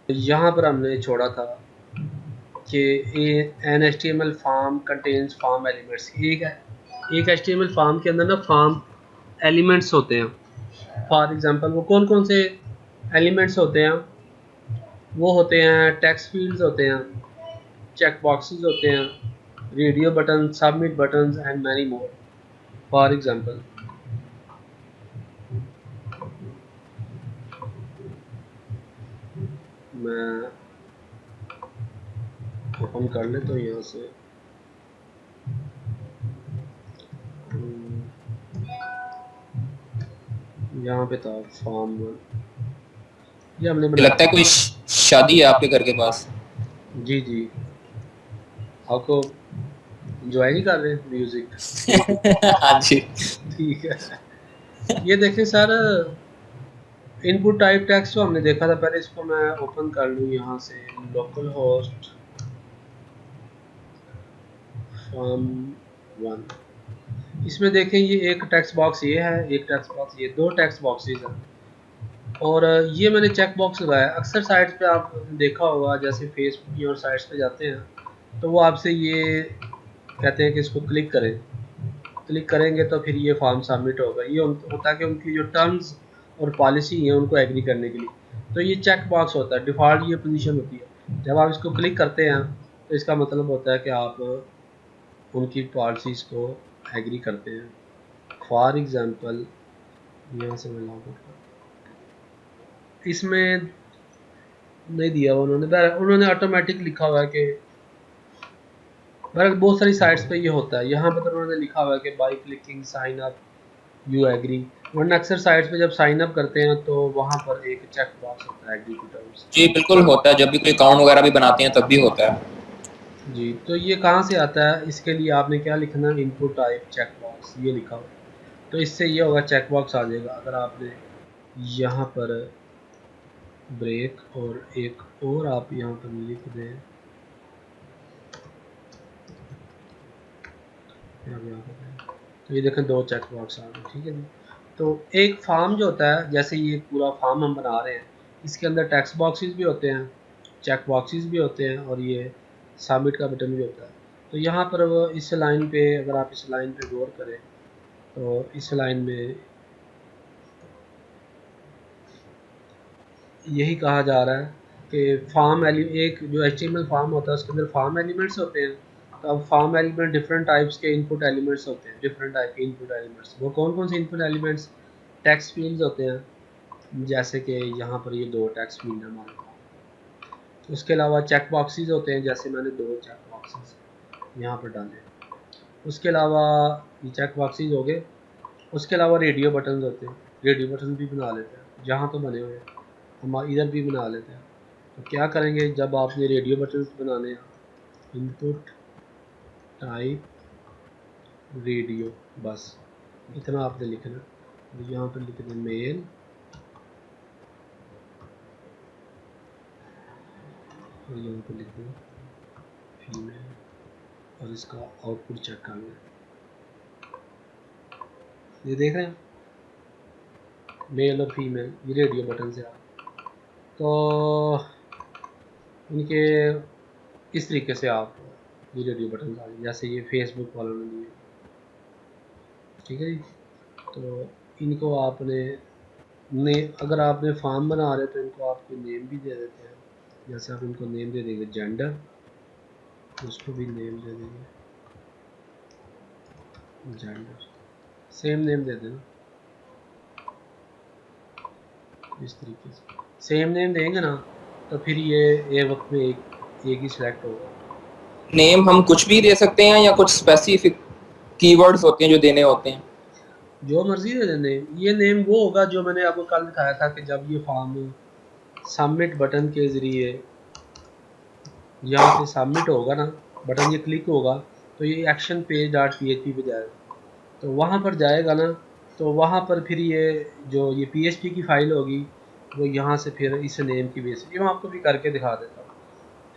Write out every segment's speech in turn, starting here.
यहाँ पर हमने छोड़ा था कि an H T M L form contains form elements. एक H T M L form के अंदर ना फार्म एलिमेंट्स होते हैं। फॉर एग्जांपल वो कौन कौन से एलिमेंट्स होते हैं? वो होते हैं टेक्स्ट फील्ड्स होते हैं, चेक बॉक्सेस होते हैं, radio button, submit button and many more. For example मैं ओपन कर लेता हूँ यहाँ से। यहाँ पे था फॉर्म 1, ये हमने बनाया। लगता है कोई शादी है आपके घर के पास। जी जी, आपको इंजॉय नहीं कर रहे म्यूजिक? हाँ जी। ठीक है। ये देखें सर, इनपुट टाइप टेक्स्ट तो हमने देखा था पहले। इसको मैं ओपन कर लूँ यहाँ से, लोकल होस्ट फॉर्म 1। इसमें देखें ये एक टेक्स्ट बॉक्स ये है, एक टेक्स्ट बॉक्स ये, दो टेक्स्ट बॉक्सेस हैं। और ये मैंने चेक बॉक्स लगाया। अक्सर साइट्स पे आप देखा होगा, जैसे फेसबुक और साइट्स पे जाते हैं तो वो आपसे ये कहते हैं कि इसको क्लिक करें। क्लिक करेंगे तो फिर ये फॉर्म सबमिट होगा। ये होता है कि उनकी जो टर्म्स और पॉलिसी है उनको एग्री करने के लिए। तो ये चेक बॉक्स होता है, डिफ़ॉल्ट ये पोजीशन होती है। जब आप इसको क्लिक करते हैं तो इसका मतलब होता है कि आप उनकी पॉलिसीज़ को एग्री करते हैं। फॉर एग्ज़ाम्पल यहाँ से मैं लॉग आउट कर, इसमें नहीं दिया उन्होंने ऑटोमेटिक लिखा हुआ है कि बहुत सारी साइट्स पे ये होता है। यहाँ पर तो उन्होंने लिखा हुआ है कि by clicking sign up you agree. वरना अक्सर साइट्स पे जब साइन अप करते हैं तो वहाँ पर एक चेक बॉक्स होता है एग्री टू टर्म्स। जी बिल्कुल होता है, जब भी कोई अकाउंट वगैरह भी बनाते हैं तब भी होता है। जी, तो ये कहाँ से आता है? इसके लिए आपने क्या लिखना है, इनपुट टाइप चेक बॉक्स, ये लिखा हुआ है। तो इससे ये होगा चेक बॉक्स आ जाएगा। अगर आपने यहाँ पर ब्रेक और एक और आप यहाँ पर लिख दें, तो ये देखें दो चेक बॉक्स आ गए। ठीक है जी। तो एक फार्म जो होता है, जैसे ये पूरा फार्म हम बना रहे हैं, इसके अंदर टेक्स्ट बॉक्सेस भी होते हैं, चेक बॉक्सेस भी होते हैं और ये सबमिट का बटन भी होता है। तो यहाँ पर वो इस लाइन पे, अगर आप इस लाइन पे गौर करें तो इस लाइन में यही कहा जा रहा है कि एक जो HTML फार्म होता है उसके अंदर फार्म एलिमेंट्स होते हैं। तो अब फार्म एलिमेंट डिफरेंट टाइप्स के इनपुट एलिमेंट्स होते हैं, डिफरेंट टाइप के इनपुट एलिमेंट्स। वो कौन कौन से इनपुट एलिमेंट्स? टेक्स्ट फील्ड्स होते हैं, जैसे कि यहाँ पर ये दो टेक्स्ट फील्ड है हमारे पास। उसके अलावा चेक बॉक्सेस होते हैं, जैसे मैंने दो चेक बॉक्सेस यहाँ पर डाले। उसके अलावा ये चेक बॉक्सेस हो गए। उसके अलावा रेडियो बटन होते हैं, रेडियो बटन भी बना लेते हैं। जहाँ तो बने हुए हैं हम इधर भी बना लेते हैं। तो क्या करेंगे, जब आपने रेडियो बटन बनाने हैं, इनपुट टाइप रेडियो, बस इतना आपने लिखना। तो यहाँ पर लिख दें मेल और यहाँ पर लिख दें फीमेल और इसका आउटपुट चेक कर लें। ये देख रहे हैं मेल और फीमेल, ये रेडियो बटन से तो इनके इस तरीके से आप ये रेडियो बटन आ जाए, जैसे ये फेसबुक वालों ने दिए। ठीक है जी। तो इनको आपने अगर आपने फॉर्म बना रहे तो इनको आप कोई नेम भी दे देते हैं। जैसे आप इनको नेम दे देंगे जेंडर, उसको भी नेम दे देंगे जेंडर, सेम नेम दे देना। इस तरीके से सेम नेम देंगे ना तो फिर ये वक्त में एक ही सिलेक्ट होगा। नेम हम कुछ भी दे सकते हैं या कुछ स्पेसिफिक कीवर्ड्स होते हैं जो देने होते हैं? जो मर्जी दे देने। ये नेम वो होगा जो मैंने आपको कल दिखाया था कि जब ये फॉर्म सबमिट बटन के ज़रिए यहाँ पे सबमिट होगा ना, बटन ये क्लिक होगा तो ये एक्शन पेज डॉट PHP पे जाएगा। तो वहाँ पर जाएगा ना, तो वहाँ पर फिर ये जो ये PHP की फ़ाइल होगी वो यहाँ से फिर इस नेम की बेसिस, ये मैं आपको भी करके दिखा देता हूँ।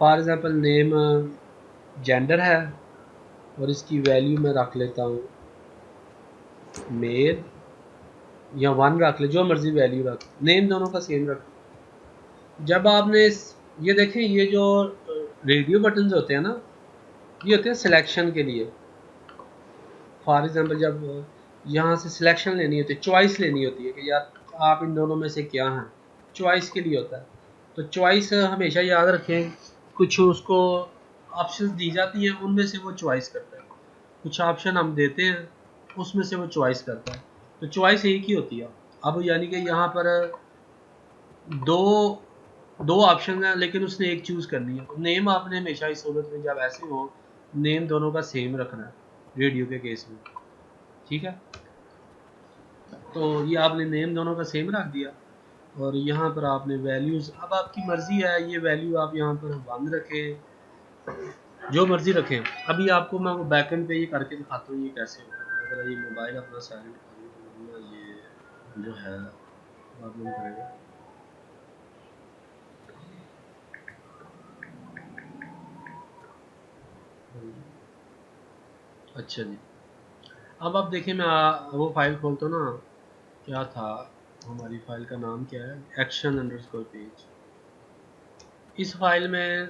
फॉर एग्ज़ाम्पल नेम जेंडर है और इसकी वैल्यू मैं रख लेता हूँ मेल या 1 रख ले, जो मर्ज़ी वैल्यू रख, नेम दोनों का सेम रख। जब आपने ये देखें, ये जो रेडियो बटन्स होते हैं ना, ये होते हैं सिलेक्शन के लिए। फॉर एग्जांपल जब यहाँ से सिलेक्शन लेनी होती है, चॉइस लेनी होती है कि यार आप इन दोनों में से क्या हैं, चॉइस के लिए होता है। तो चॉइस हमेशा याद रखें, कुछ उसको ऑप्शंस दी जाती हैं, उनमें से वो चॉइस करता है। कुछ ऑप्शन हम देते हैं, उसमें से वो चॉइस करता है। तो चॉइस एक ही होती है। अब यानी कि यहाँ पर दो दो ऑप्शन है, लेकिन उसने एक चूज़ करनी है। तो नेम आपने हमेशा इस सूरत में जब ऐसे हो, नेम दोनों का सेम रखना है रेडियो के केस में, ठीक है। तो ये आपने नेम दोनों का सेम रख दिया, और यहाँ पर आपने वैल्यूज़, अब आपकी मर्ज़ी है, ये वैल्यू आप यहाँ पर बंद रखें, जो मर्ज़ी रखें। अभी आपको मैं वो बैकएंड पे ये करके दिखाता हूँ ये कैसे होता है। अगर ये मोबाइल अपना साइलेंट करूँ, ये जो है प्रॉब्लम करेगा। अच्छा जी, अब आप देखें, मैं वो फाइल खोलता हूँ ना, क्या था हमारी फाइल का नाम, क्या है, एक्शन अंडरस्कोर पेज। इस फाइल में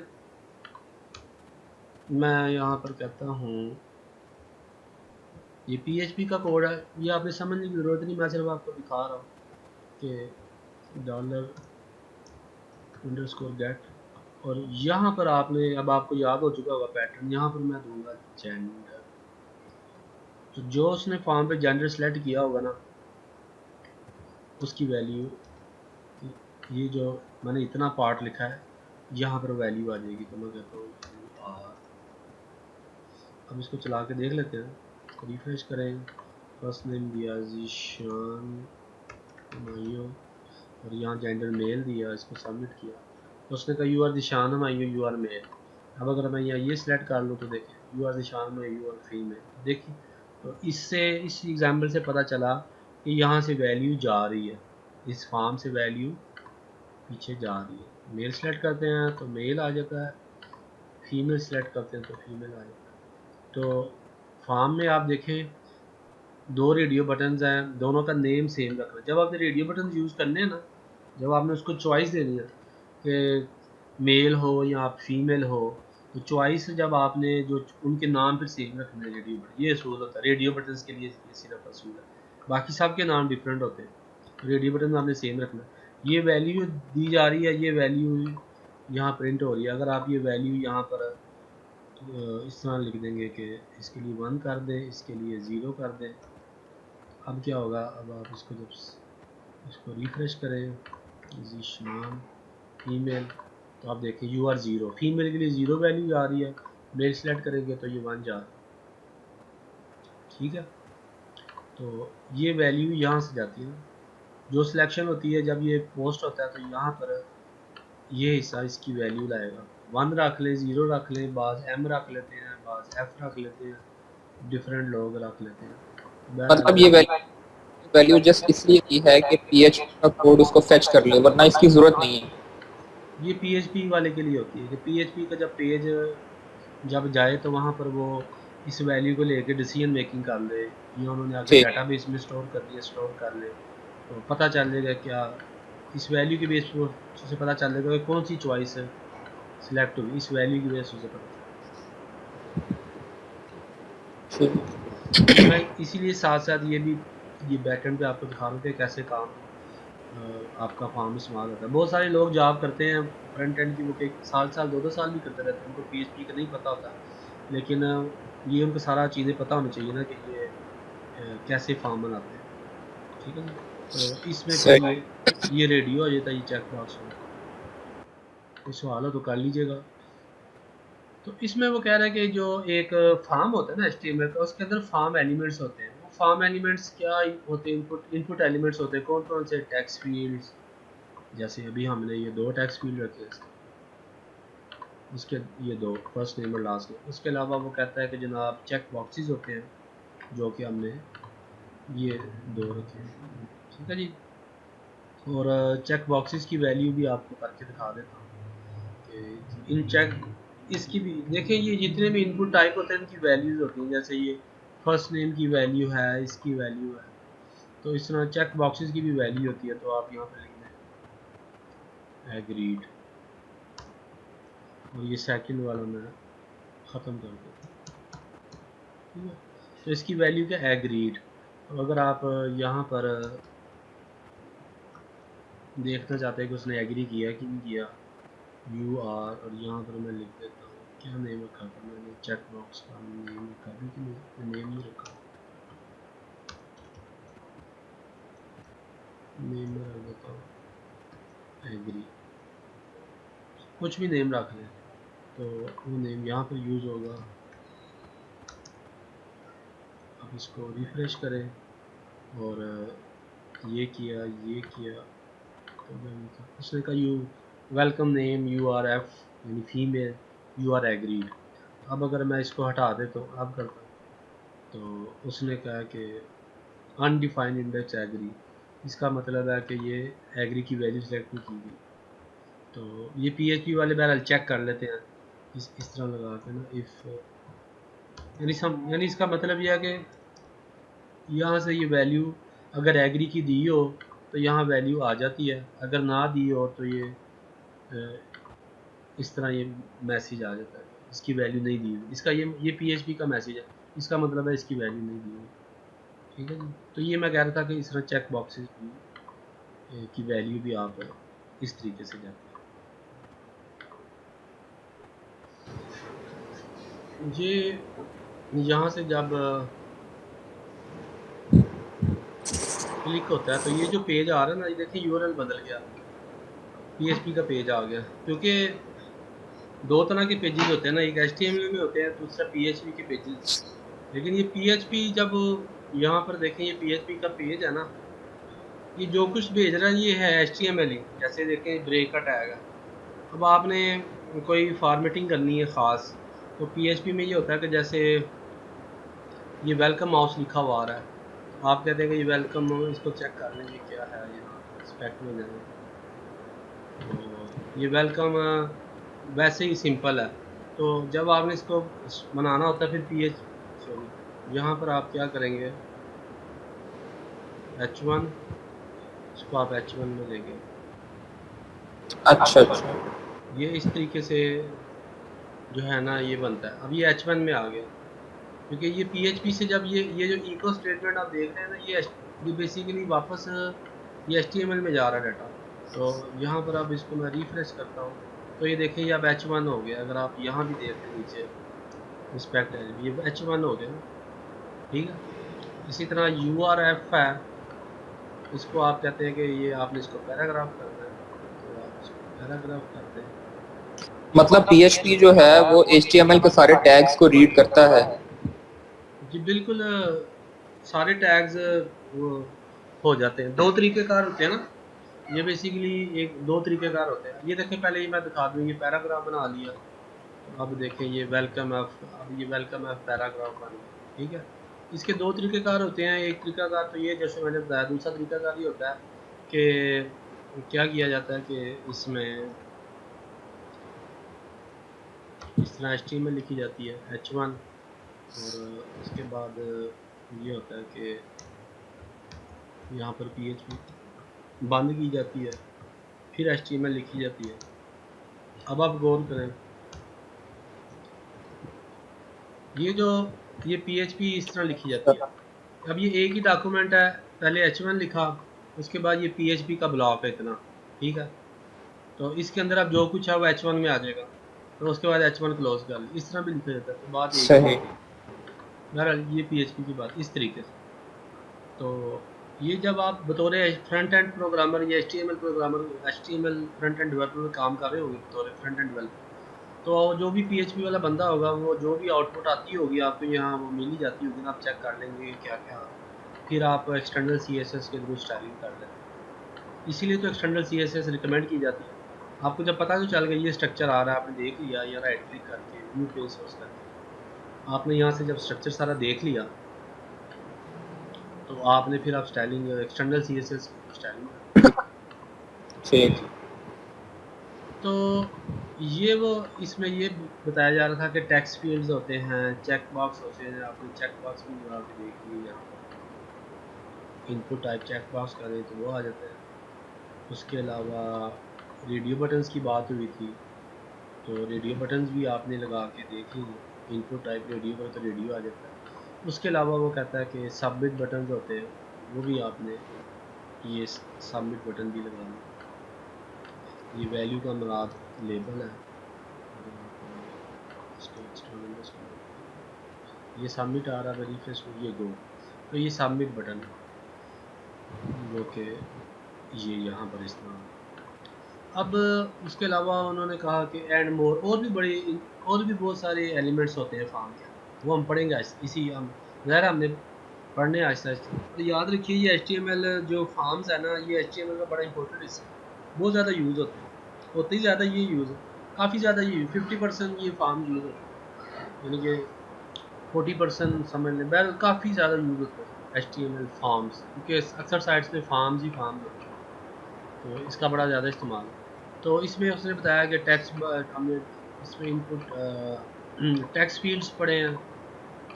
मैं यहाँ पर कहता हूँ, ये PHP का कोड है, ये आपने समझने की ज़रूरत नहीं, मैं सिर्फ आपको दिखा रहा हूँ कि $_get, और यहाँ पर आपने, अब आपको याद हो चुका होगा पैटर्न, यहाँ पर मैं दूंगा जेंडर। तो जो उसने फॉर्म पे जेंडर सेलेक्ट किया होगा ना, उसकी वैल्यू, ये जो मैंने इतना पार्ट लिखा है, यहाँ पर वैल्यू आ जाएगी। तो मैं कहता हूँ आर। अब इसको चला के देख लेते हैं, रिफ्रेश करें। फर्स्ट नेम दिया जीशान हमायो, और यहाँ जेंडर मेल दिया, इसको सबमिट किया, तो उसने कहा you are Dishan Humayun, you are male. अब अगर मैं यहाँ ये सिलेक्ट कर लूँ तो देखें you are Dishan Humayun, you are female. देखिए, तो इससे, इस एग्जाम्पल से पता चला कि यहाँ से वैल्यू जा रही है, इस फॉर्म से वैल्यू पीछे जा रही है। मेल सेलेक्ट करते हैं तो मेल आ जाता है, फीमेल सेलेक्ट करते हैं तो फीमेल आ जाता है। तो फॉर्म में आप देखें, दो रेडियो बटन्स हैं, दोनों का नेम सेम रखना। जब आपने रेडियो बटन यूज़ करने हैं ना, जब आपने उसको चॉइस देनी है कि मेल हो या आप फीमेल हो, तो चॉइस जब आपने जो उनके नाम फिर सेम रखने हैं रेडियो बटन, ये असूल होता है रेडियो बटन्स के लिए, ये सिर्फ असूल है। बाकी सब के नाम डिफरेंट होते हैं, रेडियो बटन आपने सेम रखना है। ये वैल्यू दी जा रही है, ये वैल्यू यहाँ प्रिंट हो रही है। अगर आप ये वैल्यू यहाँ पर इस तरह लिख देंगे कि इसके लिए 1 कर दें, इसके लिए 0 कर दें। अब क्या होगा, अब आप इसको जब इसको रिफ्रेश करें, जीशान फीमेल, तो आप देखें यू आर 0, फीमेल के लिए 0 वैल्यू आ रही है, मेल सेलेक्ट करेंगे तो ये 1 जा रहा है, ठीक है। तो ये वैल्यू यहाँ से जाती है, जो सिलेक्शन होती है जब ये पोस्ट होता है, तो यहाँ पर ये हिस्सा इसकी वैल्यू लाएगा। 1 रख लें, 0 रख लें, बाज़ M रख लेते हैं, बाज़ F रख लेते हैं, डिफरेंट लोग रख लेते हैं। मतलब ये वैल्यू जस्ट इसलिए की है कि PHP का कोड उसको फेच कर ले, वरना इसकी जरूरत नहीं है। ये PHP वाले के लिए होती है कि PHP का जब पेज जब जाए तो वहाँ पर वो इस वैल्यू को लेके डिसीजन मेकिंग कर ले, या उन्होंने आगे डाटाबेस में स्टोर कर दिया, स्टोर कर ले, तो पता चलेगा क्या, इस वैल्यू के बेस पर से पता चलेगा कि कौन सी चॉइस सिलेक्ट होगी, इस वैल्यू की बेस से पता चलेगा। मैं इसीलिए साथ साथ ये भी, ये बैकएंड पे आपको दिखा रहा हूँ कि कैसे काम आपका फॉर्म इस्तेमाल होता है। बहुत सारे लोग जॉब करते हैं फ्रंट एंड की, वो कई साल 2-2 साल भी करते रहते हैं, उनको PHP का नहीं पता होता, लेकिन ये उनको सारा चीज़ें पता होनी चाहिए ना कि ये कैसे फॉर्म बनाते हैं, ठीक है ना। तो इसमें फिर ये रेडियो हो जाता है, ये चेक बॉक्स में। कोई सवाल हो तो कर लीजिएगा। तो इसमें वो कह रहे हैं कि जो एक फॉर्म होता है ना HTML का, उसके अंदर फॉर्म एलिमेंट्स होते हैं। वो फॉर्म एलिमेंट्स क्या होते हैं, इनपुट एलिमेंट्स होते हैं। कौन कौन से, टेक्स्ट फील्ड्स, जैसे अभी हमने ये 2 टेक्स्ट फील्ड रखे हैं, उसके ये 2, फर्स्ट नेम और लास्ट नेम। उसके अलावा वो कहता है कि जनाब चेक बॉक्सेस होते हैं, जो कि हमने ये 2 रखे हैं, ठीक है जी। और चेक बॉक्सेस की वैल्यू भी आपको करके दिखा देता हूँ कि इन चेक, इसकी भी देखिए, ये जितने भी इनपुट टाइप होते हैं इनकी वैल्यूज़ होती हैं। जैसे ये फर्स्ट नेम की वैल्यू है, इसकी वैल्यू है, तो इस तरह चेक बॉक्सेस की भी वैल्यू होती है। तो आप यहाँ पर लिख दें एग्रीड, और ये सेकंड वाला मैं ख़त्म कर दूँ, ठीक है। तो इसकी वैल्यू क्या, एग्रीड। तो अगर आप यहाँ पर देखना चाहते हैं कि उसने एग्री किया कि नहीं किया, यू आर, और यहाँ पर मैं लिख देता हूँ क्या नेम रखा था मैंने, चेक बॉक्स का नेम रखा था कि नहीं, नेम नहीं रखा, नेम में रख देता हूँ एग्री, कुछ भी नेम रख लें, तो वो नेम यहाँ पर यूज़ होगा। अब इसको रिफ़्रेश करें और ये किया, ये किया, तो उसने कहा you welcome name you R F, यानी फीमेल, यू आर एग्रीड। अब अगर मैं इसको हटा देता हूँ, अब करता हूँ, तो उसने कहा कि अनडिफाइंड इंडेक्स एग्री, इसका मतलब है कि ये एग्री की वैल्यू सेलेक्ट नहीं की गई। तो ये पीएचपी वाले बहरहाल चेक कर लेते हैं इस तरह लगा के ना, इफ़, यानी इसका मतलब यह है कि यहाँ से ये वैल्यू अगर एग्री की दी हो तो यहाँ वैल्यू आ जाती है, अगर ना दी हो तो ये इस तरह ये मैसेज आ जाता है, इसकी वैल्यू नहीं दी हुई। इसका ये पीएचपी का मैसेज है, इसका मतलब है इसकी वैल्यू नहीं दी हुई, ठीक है जी। तो ये मैं कह रहा था कि इस तरह चेक बॉक्सेस की वैल्यू भी आप इस तरीके से जाती है। ये यहाँ से जब क्लिक होता है तो ये जो पेज आ रहा है ना, ये देखिए यूआरएल बदल गया, पीएचपी का पेज आ गया, क्योंकि दो तरह के पेजेस होते हैं ना, एक एचटीएमएल में होते हैं, दूसरा पीएचपी के पेजेस। लेकिन ये पीएचपी जब यहाँ पर देखें, ये पीएचपी का पेज है ना, ये जो कुछ भेज रहा है ये है एचटीएमएल ही। जैसे देखें ब्रेक का टैग है, अब आपने कोई फॉर्मेटिंग करनी है ख़ास, तो पीएचपी में ये होता है कि जैसे ये वेलकम माउस लिखा हुआ आ रहा है, तो आप कहते हैं कि ये वेलकम, इसको चेक कर लें ये क्या है, यहाँ स्पेक्ट में जाएं, तो ये वेलकम वैसे ही सिंपल है। तो जब आपने इसको बनाना होता है फिर सॉरी, यहाँ पर आप क्या करेंगे, H1, इसको आप H1 में लेंगे। अच्छा अच्छा, ये इस तरीके से जो है ना ये बनता है। अब ये H1 में आ गया, क्योंकि ये PHP से जब ये जो इको स्टेटमेंट आप देख रहे हैं ना, ये बेसिकली वापस ये HTML में जा रहा है डाटा। तो यहाँ पर अब इसको मैं रिफ्रेश करता हूँ, तो ये देखें ये अब H1 हो गया। अगर आप यहाँ भी देख लें नीचे रिस्पेक्ट है, ये H1 हो गया, ठीक है। इसी तरह URF है, इसको आप कहते हैं कि ये आपने इसको पैराग्राफ करना है, तो आप इसको पैराग्राफ करते हैं। मतलब पीएचपी जो है वो एचटीएमएल के सारे टैग्स को रीड करता है। जी बिल्कुल, सारे टैग्स वो हो जाते हैं। दो तरीक़ेकार होते हैं ना, ये बेसिकली एक दो तरीक़ेकार होते हैं। ये देखें, पहले ही मैं दिखा दूँ, ये पैराग्राफ बना लिया, तो अब देखें ये वेलकम एफ, अब ये वेलकम एफ पैराग्राफ बन गया, ठीक है। इसके दो तरीक़ेकार होते हैं। एक तरीक़ाकार तो ये जैसे मैंने बताया, दूसरा तरीक़ाकार ये होता है कि क्या किया जाता है कि इसमें इस तरह HTML लिखी जाती है H1, और उसके बाद ये होता है कि यहाँ पर PHP बंद की जाती है, फिर HTML लिखी जाती है। अब आप गौर करें, ये PHP इस तरह लिखी जाती है। अब ये एक ही डॉक्यूमेंट है, पहले H1 लिखा, उसके बाद ये PHP का ब्लॉक है इतना, ठीक है। तो इसके अंदर अब जो कुछ है वो H1 में आ जाएगा, तो उसके बाद H1 क्लोज कर ली, इस तरह भी लिखा जाता है। तो बात एक ही सही। है। बहरहाल ये PHP की बात इस तरीके से। तो ये जब आप बतौर फ्रंट एंड प्रोग्रामर या HTML programmer, HTML front end developer में काम कर रहे होंगे बतौर फ्रंट एंड डेवलपर, तो जो भी PHP वाला बंदा होगा, वो जो भी आउटपुट आती होगी आपको यहाँ, वो मिल ही जाती होगी ना, आप चेक कर लेंगे क्या क्या। फिर आप एक्सटर्नल CSS के थ्रू स्टाइलिंग कर लेते हैं, इसीलिए तो एक्सटर्नल CSS रिकमेंड की जाती है। आपको जब पता तो चल गया ये स्ट्रक्चर आ रहा है, आपने देख लिया, या राइट क्लिक करके व्यू पेज सोर्स करके आपने यहाँ से जब स्ट्रक्चर सारा देख लिया, तो आपने फिर आप स्टाइलिंग एक्सटर्नल CSS स्टाइलिंग, ठीक। तो ये वो इसमें ये बताया जा रहा था कि टेक्स्ट फील्ड्स होते हैं, चेक बॉक्स होते हैं। आपने चेक बॉक्स भी लगा के देख ली, यहाँ पर इनपुट टाइप चेक बॉक्स करें तो वो आ जाता है। उसके अलावा रेडियो बटन्स की बात हुई थी, तो रेडियो बटन्स भी आपने लगा के देख लीजिए, इनपुट टाइप रेडियो करो तो रेडियो आ जाता है। उसके अलावा वो कहता है कि सबमिट बटन होते हैं, वो भी आपने ये सबमिट बटन भी लगाना। ये वैल्यू का मुराद लेबल है, ये सबमिट आ रहा है, रिफ्रेश को ये गो, तो ये सबमिट बटन जो कि ये यहाँ पर इस्तेमाल। अब उसके अलावा उन्होंने कहा कि एंड मोर, और भी बहुत सारे एलिमेंट्स होते हैं फॉर्म के, वो हम पढ़ेंगे इसी हम ज़रा हमने पढ़ने आहिस्ता आहिस्ता। और याद रखिए ये HTML जो फॉर्म्स है ना, ये HTML का बड़ा इंपॉर्टेंट हिस्सा है, बहुत ज़्यादा यूज़ होते ही ज़्यादा ये यूज़ काफ़ी ज़्यादा ये 50% ये फॉर्म यूज़ होते हैं, यानी कि 40% समझ लें, बहर काफ़ी ज़्यादा यूज़ होते हैं HTML फॉर्म्स, क्योंकि अक्सर साइट्स पे फॉर्म्स ही फॉर्म्स होते हैं, तो इसका बड़ा ज़्यादा इस्तेमाल है। तो इसमें उसने बताया कि टैक्स, हमने इसमें इनपुट टैक्स फील्ड्स पढ़े हैं,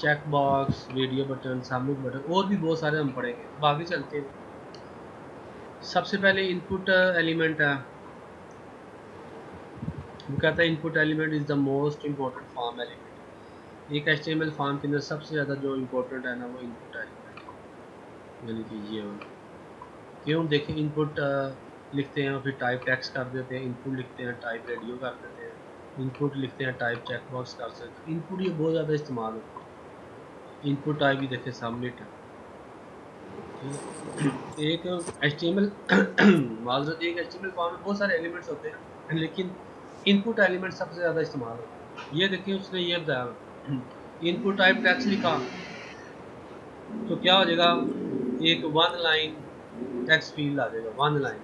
check box, radio button, submit button, और भी बहुत सारे हम पढ़ेंगे। अब आगे चलते हैं। सबसे पहले इनपुट एलिमेंट है, वो कहता है input element is the most important form element. एक HTML फॉर्म के अंदर सबसे ज़्यादा जो इम्पोर्टेंट है ना, वो इनपुट एलिमेंट है, यानी कि ये क्यों देखें, इनपुट लिखते हैं और फिर टाइप टेक्स्ट कर देते हैं, इनपुट लिखते हैं टाइप रेडियो कर देते हैं, इनपुट लिखते हैं टाइप चेक बॉक्स कर सकते हैं। इनपुट ये बहुत ज़्यादा इस्तेमाल होता है। इनपुट टाइप भी देखें सबमिट है, एक HTML माजरत एक HTML फॉर्म में बहुत सारे एलिमेंट्स होते हैं, लेकिन इनपुट एलिमेंट सबसे ज़्यादा इस्तेमाल होता है। ये देखिए उसने ये बताया, इनपुट टाइप टेक्स्ट लिखा तो क्या हो जाएगा, एक वन लाइन टेक्स्ट फील्ड आ जाएगा, वन लाइन।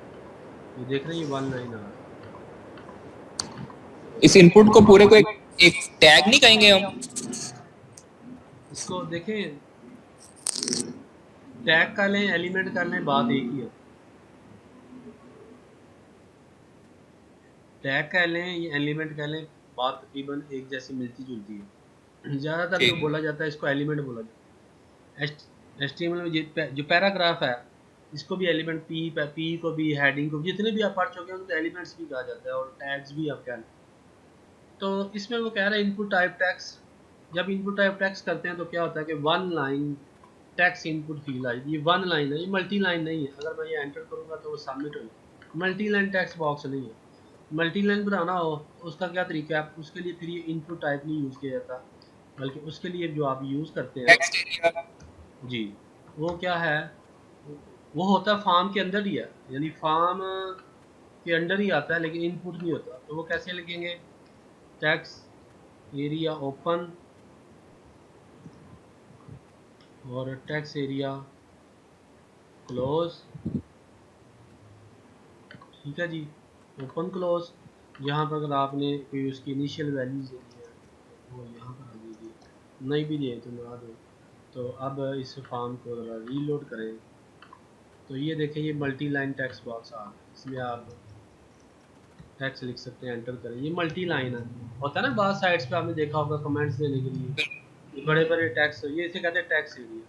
ये देख रहे हैं, ये वन लाइन आ रहा है। इस इनपुट को पूरे को एक टैग नहीं कहेंगे हम? इसको देखें, टैग कर लें, एलिमेंट कर लें, बात एक ही है। टैग कर लें या एलिमेंट कर लें, बात तकरीबन एक जैसी मिलती जुलती है। ज़्यादातर जो बोला जाता है इसको एलिमेंट बोला जाता है। HTML में जो पैराग्राफ है, इसको भी एलिमेंट, पी को भी, हेडिंग को भी, जितने भी आप पढ़ चुके हैं उनको एलिमेंट्स भी कहा जाता है, और टैग्स भी आप कह लें। तो इसमें वो कह रहा है इनपुट टाइप टैक्स, जब इनपुट टाइप टैक्स करते हैं तो क्या होता है कि one line text input field आई, ये वन लाइन है, ये मल्टी लाइन नहीं है। अगर मैं ये एंटर करूँगा तो वो सबमिट होगी, मल्टी लाइन टैक्स बॉक्स नहीं है। मल्टी लाइन बनाना हो तो उसका क्या तरीका है, उसके लिए फिर ये इनपुट टाइप नहीं यूज़ किया जाता, बल्कि उसके लिए जो आप यूज़ करते हैं जी, वो क्या है, वो होता है फॉर्म के अंदर ही है, यानी फॉर्म के अंदर ही आता है, लेकिन इनपुट नहीं होता। तो वो कैसे लिखेंगे, टैक्स एरिया ओपन और टैक्स एरिया क्लोज, ठीक है जी, ओपन क्लोज। यहाँ पर अगर आपने कोई उसकी इनिशियल वैल्यूज देनी है वो यहाँ पर आ दीजिए, नहीं भी दिए तो लगा दो। तो अब इस फॉर्म को ज़रा रीलोड करें तो ये देखें, ये मल्टी लाइन टेक्स्ट बॉक्स आ गया, इसमें आप टेक्स्ट लिख सकते हैं, एंटर करें। ये मल्टी लाइन है, होता है ना बाद साइड्स पे आपने देखा होगा कमेंट्स देने के लिए, ये बड़े बड़े टेक्स्ट, ये इसे कहते हैं टेक्स्ट एरिया।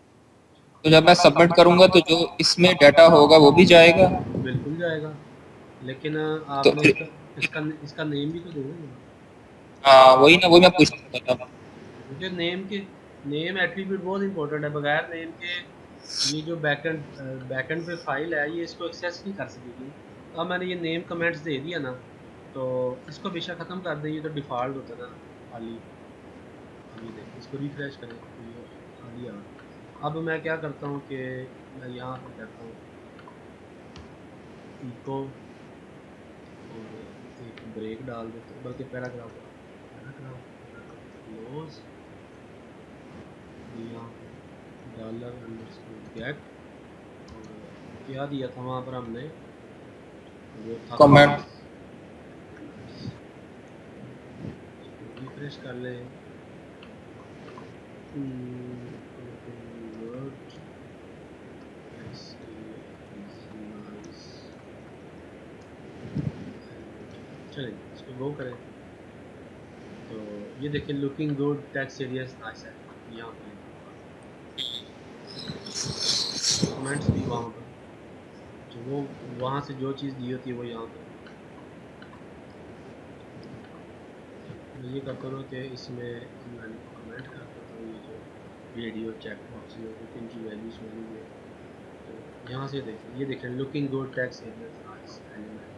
तो जब मैं सबमिट करूंगा तो जो इसमें डाटा होगा वो भी जाएगा? बिल्कुल जाएगा, लेकिन तो आपने फिर इसका नेम भी तो देना है, हाँ वही ना, वही मैं पूछ रहा था। क्योंकि नेम एट्रीब्यूट बहुत इंपॉर्टेंट है। बगैर नेम के ये जो बैकएंड पे फाइल है ये इसको एक्सेस नहीं कर सकेगी। तो अब मैंने ये नेम कमेंट्स दे दिया ना, तो इसको बेशक ख़त्म कर दें, ये तो डिफ़ॉल्ट होता है ना खाली। अब ये देखिए, इसको रिफ्रेश करें तो ये खाली आ रहा। अब मैं क्या करता हूँ कि मैं यहाँ पर करता हूँ इको और एक ब्रेक डाल देता हूँ, बल्कि पैराग्राफ क्लोज, यहाँ डॉलर अंडरस्कोर गेट, और क्या दिया था वहाँ पर हमने, वो था कमेंट। रिफ्रेश कर लें, चलिए इसको गो करें तो ये देखिए, looking good text area nice है। यहाँ पर कमेंट्स भी वहाँ पर, तो वो वहाँ से जो चीज़ दी होती है वो यहाँ पर। मैं ये करता हूँ कि इसमें इन वैल्यू को कमेंट कर देता हूँ, ये जो रेडियो चेक बॉक्स में क्योंकि इनकी वैल्यूज मिली है। तो यहाँ से देखें, ये देखें looking good tax area nice element.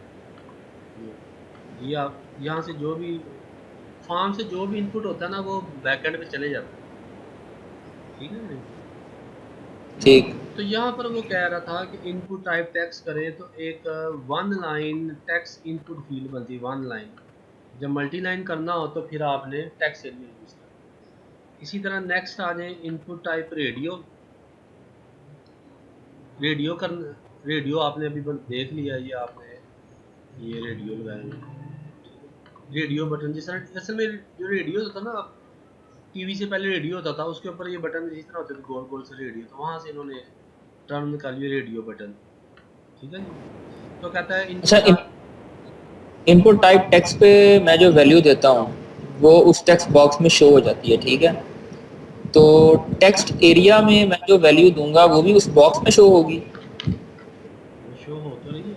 ये आप यहाँ से जो भी फॉर्म से जो भी इनपुट होता है ना वो बैकएंड पे चले जाता है, ठीक है ना। ठीक। तो यहाँ पर वो कह रहा था कि इनपुट टाइप टेक्स्ट करें तो एक one line text input field बनती है, वन लाइन। जब मल्टी लाइन करना हो तो फिर आपने टेक्स्ट एरिया यूज करना। इसी तरह नेक्स्ट आ जाए इनपुट टाइप रेडियो। रेडियो करना, रेडियो आपने अभी देख लिया, ये आपने ये रेडियो लगाया, रेडियो बटन जिस तरह असल में जो रेडियो होता था ना, टीवी से पहले रेडियो होता था, उसके ऊपर ये बटन जिस तरह होते थे गोल गोल से रेडियो, तो वहाँ से इन्होंने टर्म निकाली रेडियो बटन, ठीक है जी। तो कहता है अच्छा, इनपुट इनपुट टाइप टेक्स्ट पे मैं जो वैल्यू देता हूँ वो उस टेक्स्ट बॉक्स में शो हो जाती है, ठीक है। तो टेक्स्ट एरिया में मैं जो वैल्यू दूंगा वो भी उस बॉक्स में शो होगी? शो हो तो रही है।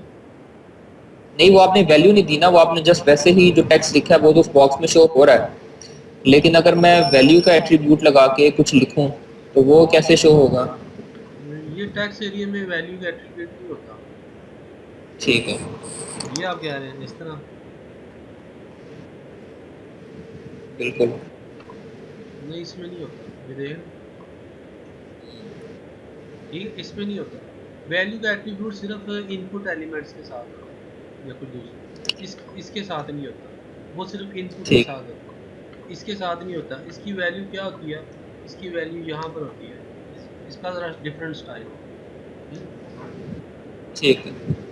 नहीं, वो आपने वैल्यू नहीं दी ना, वो आपने जस्ट वैसे ही जो टेक्स्ट लिखा है वो तो उस बॉक्स में शो हो रहा है। लेकिन अगर मैं वैल्यू का एट्रीब्यूट लगा के कुछ लिखूं तो वो कैसे शो होगा? ये टेक्स्ट एरिया में वैल्यू का एट्रीब्यूट नहीं होता। ठीक है। ये आप कह रहे हैं इस तरह? बिल्कुल। नहीं, इसमें नहीं होता, ये देखें, ठीक है, इसमें नहीं होता। वैल्यू का एट्रीब्यूट सिर्फ इनपुट एलिमेंट्स के साथ होता है या कुछ दूसरा, इसके साथ नहीं होता। वो सिर्फ इनपुट के ठीक। साथ होता है, इसके साथ नहीं होता। इसकी वैल्यू क्या होती है, इसकी वैल्यू यहाँ पर होती है, इसका ज़रा डिफरेंट स्टाइल है, ठीक है।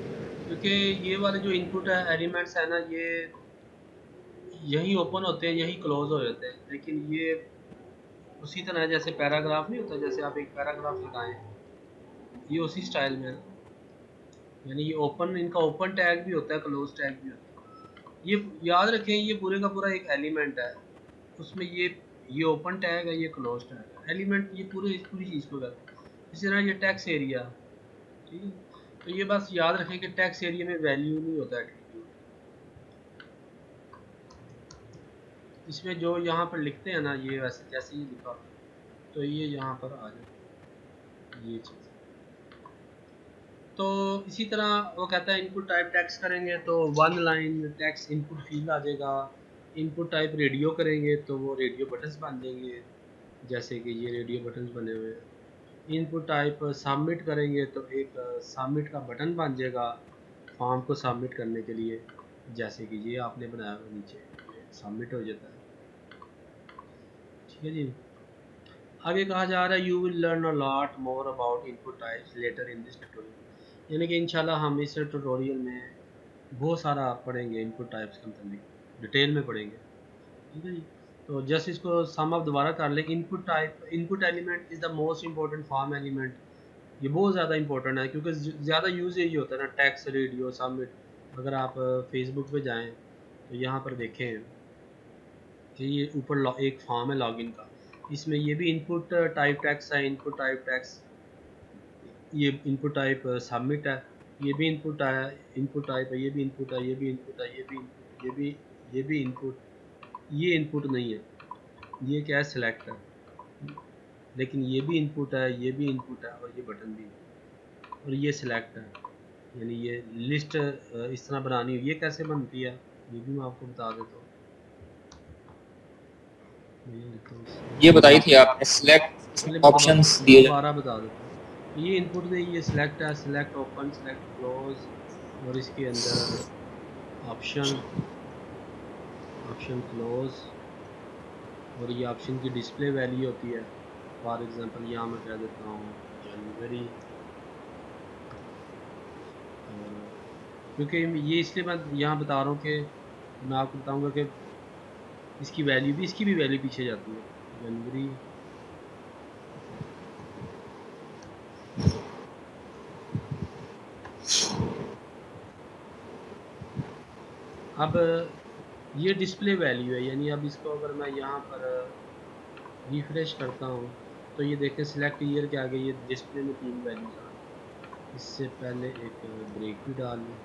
क्योंकि ये वाले जो इनपुट है एलिमेंट्स है ना, ये यही ओपन होते हैं, यही क्लोज हो जाते हैं। लेकिन ये उसी तरह जैसे पैराग्राफ नहीं होता, जैसे आप एक पैराग्राफ लगाएं, ये उसी स्टाइल में है। यानी ये ओपन, इनका ओपन टैग भी होता है, क्लोज टैग भी होता है। ये याद रखें, ये पूरे का पूरा एक एलिमेंट है, उसमें ये ओपन टैग है, ये क्लोज टैग है। एलिमेंट ये पूरी चीज़ को करता है। इसी तरह ये टैक्स एरिया, ठीक है। तो ये बस याद रखें कि टैक्स एरिया में वैल्यू नहीं होता एट्रीब्यूट। इसमें जो यहाँ पर लिखते हैं ना, ये वैसे जैसे ही लिखा होता है तो ये यहाँ पर आ जाए ये चीज़। तो इसी तरह वो कहता है इनपुट टाइप टेक्स्ट करेंगे तो one line text input field आ जाएगा। इनपुट टाइप रेडियो करेंगे तो वो रेडियो बटन्स बन जाएंगे, जैसे कि ये रेडियो बटन्स बने हुए हैं। इनपुट टाइप सबमिट करेंगे तो एक सबमिट का बटन बन जाएगा फॉर्म को सबमिट करने के लिए, जैसे कि ये आपने बनाया हुआ नीचे सबमिट हो जाता है, ठीक है जी। आगे कहा जा रहा है you will learn a lot more about input types later in this tutorial. यानी कि इंशाल्लाह हम इस ट्यूटोरियल में बहुत सारा पढ़ेंगे, इनपुट टाइप्स के मतलब डिटेल में पढ़ेंगे, ठीक है जी। तो जस्ट इसको सम अप दोबारा कर लें। Input type, input element is the most important form element. ये बहुत ज़्यादा इंपॉर्टेंट है क्योंकि ज़्यादा यूज़ यही होता है ना, टेक्स्ट, रेडियो, सबमिट। अगर आप फेसबुक पे जाएं तो यहाँ पर देखें कि ये ऊपर एक फॉर्म है लॉगिन का, इसमें ये भी इनपुट टाइप टेक्स्ट है, इनपुट टाइप टेक्स्ट, ये इनपुट टाइप सबमिट है, ये भी इनपुट है, इनपुट टाइप है, ये भी इनपुट है, ये भी इनपुट है, ये भी इनपुट, ये भी इनपुट। ये इनपुट नहीं है, ये क्या है, सिलेक्ट है। लेकिन ये भी इनपुट है, ये भी इनपुट है, और ये बटन भी है, और ये सिलेक्ट है। यानी ये लिस्ट इस तरह बनानी हो, ये कैसे बनती है ये भी मैं आपको बता देता हूँ। ये बताई थी आपने, सिलेक्ट ऑप्शंस दिए दोबारा बता देता हूँ। ये इनपुट में ये सिलेक्ट है, सिलेक्ट ओपन, सिलेक्ट क्लोज, और इसके अंदर ऑप्शन, ऑप्शन क्लोज, और ये ऑप्शन की डिस्प्ले वैल्यू होती है। फॉर एग्जांपल यहाँ मैं कह देता हूँ जनवरी, क्योंकि ये इसलिए मैं यहाँ बता रहा हूँ कि मैं आपको बताऊँगा कि इसकी वैल्यू भी, इसकी भी वैल्यू पीछे जाती है। जनवरी, अब ये डिस्प्ले वैल्यू है, यानी अब इसको अगर मैं यहाँ पर रिफ्रेश करता हूँ तो ये देखें सिलेक्ट ईयर के आगे ये डिस्प्ले में 3 वैल्यूज आ रही। इससे पहले एक ब्रेक भी डाल लूँ।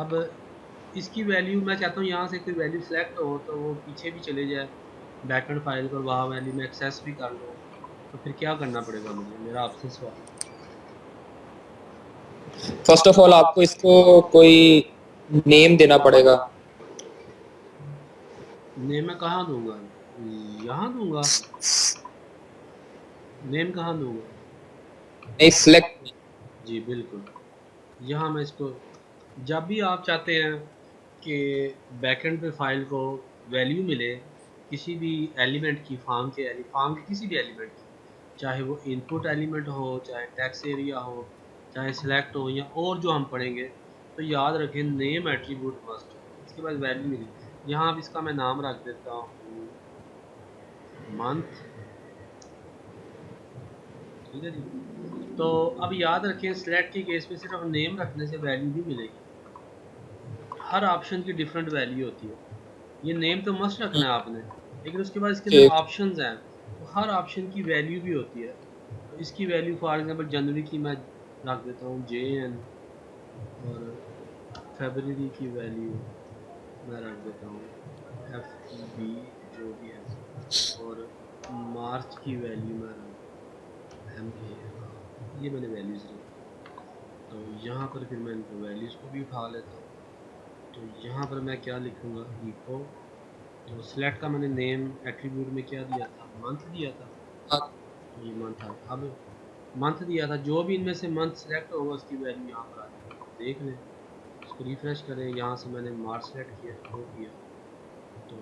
अब इसकी वैल्यू मैं चाहता हूँ यहाँ से कोई वैल्यू सेलेक्ट हो तो वो पीछे भी चले जाए बैकएंड फाइल पर, वहाँ वैल्यू में एक्सेस भी कर लो, तो फिर क्या करना पड़ेगा मुझे? मेरा आपसे सवाल है। फर्स्ट ऑफ ऑल आपको इसको कोई नेम देना पड़ेगा। नेम मैं कहाँ दूंगा? यहाँ दूंगा? नेम कहाँ दूंगा? नहीं, सिलेक्ट। जी बिल्कुल, यहाँ मैं इसको, जब भी आप चाहते हैं कि बैकएंड पे फाइल को वैल्यू मिले किसी भी एलिमेंट की, फार्म के किसी भी एलिमेंट की, चाहे वो इनपुट एलिमेंट हो, चाहे टेक्स्ट एरिया हो, चाहे सिलेक्ट हो, या और जो हम पढ़ेंगे, तो याद रखें नेम एट्रीब्यूट मस्ट हो, इसके बाद वैल्यू मिली। यहाँ अब इसका मैं नाम रख देता हूँ मंथ, ठीक है जी। तो अब याद रखें सिलेक्ट के केस में सिर्फ नेम रखने से वैल्यू नहीं मिलेगी, हर ऑप्शन की डिफरेंट वैल्यू होती है। ये नेम तो मस्ट रखना है आपने, लेकिन उसके बाद इसके अंदर ठीक। ऑप्शंस हैं, तो हर ऑप्शन की वैल्यू भी होती है। तो इसकी वैल्यू फॉर एग्जांपल जनवरी की मैं रख देता हूँ JN, और फरवरी की वैल्यू मैं रख देता हूँ FB, जो भी है, और मार्च की वैल्यू मैं रख MA, ये मैंने वैल्यूज़ रखी। तो यहाँ पर फिर मैं इनको वैल्यूज़ को भी उठा लेता हूँ। तो यहाँ पर मैं क्या लिखूँगा, इको, तो सिलेक्ट का मैंने नेम एट्रीब्यूट में क्या दिया था, मंथ दिया था, तो ये मंथ आ गया। अब मंथ दिया था, जो भी इनमें से मंथ सेलेक्ट होगा उसकी वैल्यू यहाँ पर आ जाएगी, देख लें। इसको रिफ्रेश करें, यहाँ से मैंने मार्च सेलेक्ट किया, वो किया, तो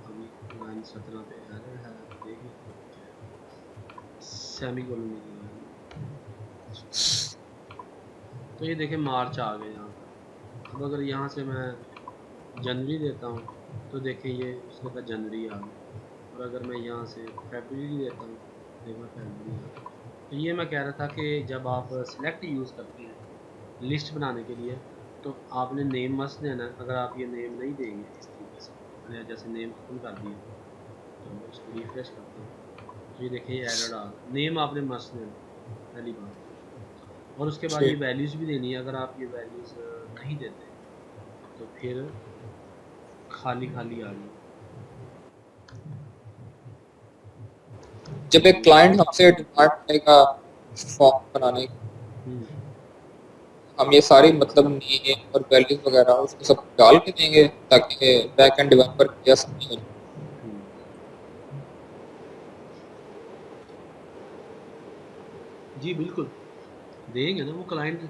अभी लाइन 17 पे एरर है, देख लें, सेमी कोलन निकला। तो ये देखें मार्च आ गया यहाँ पर। अब अगर यहाँ से मैं जनवरी देता हूँ तो देखें ये उसने कहा जनवरी आ गया, और अगर मैं यहाँ से फरवरी देता हूँ, देखो फरवरी आ गया। तो ये मैं कह रहा था कि जब आप सेलेक्ट यूज़ करते हैं लिस्ट बनाने के लिए, तो आपने नेम मस्ट देना है। अगर आप ये नेम नहीं देंगे इस तरीके से, मैंने जैसे नेम खत्म कर दिया, तो इसको रिफ्रेश करता हूँ, तो ये देखिए एरर आ गया। नेम आपने मस्ट देना पहली बात, और उसके बाद ये ठीक। वैल्यूज़ भी देनी है। अगर आप ये वैल्यूज़ नहीं देते तो फिर खाली खाली आ गई। जब एक क्लाइंट हमसे डिमांड करेगा फॉर्म बनाने की, हम्म, हम ये सारी मतलब नेम और वैल्यूज वगैरह उसको सब डाल के देंगे ताकि बैक एंड डेवलपर को आसानी हो जाए। हम्म। जी बिल्कुल, देंगे ना, वो क्लाइंट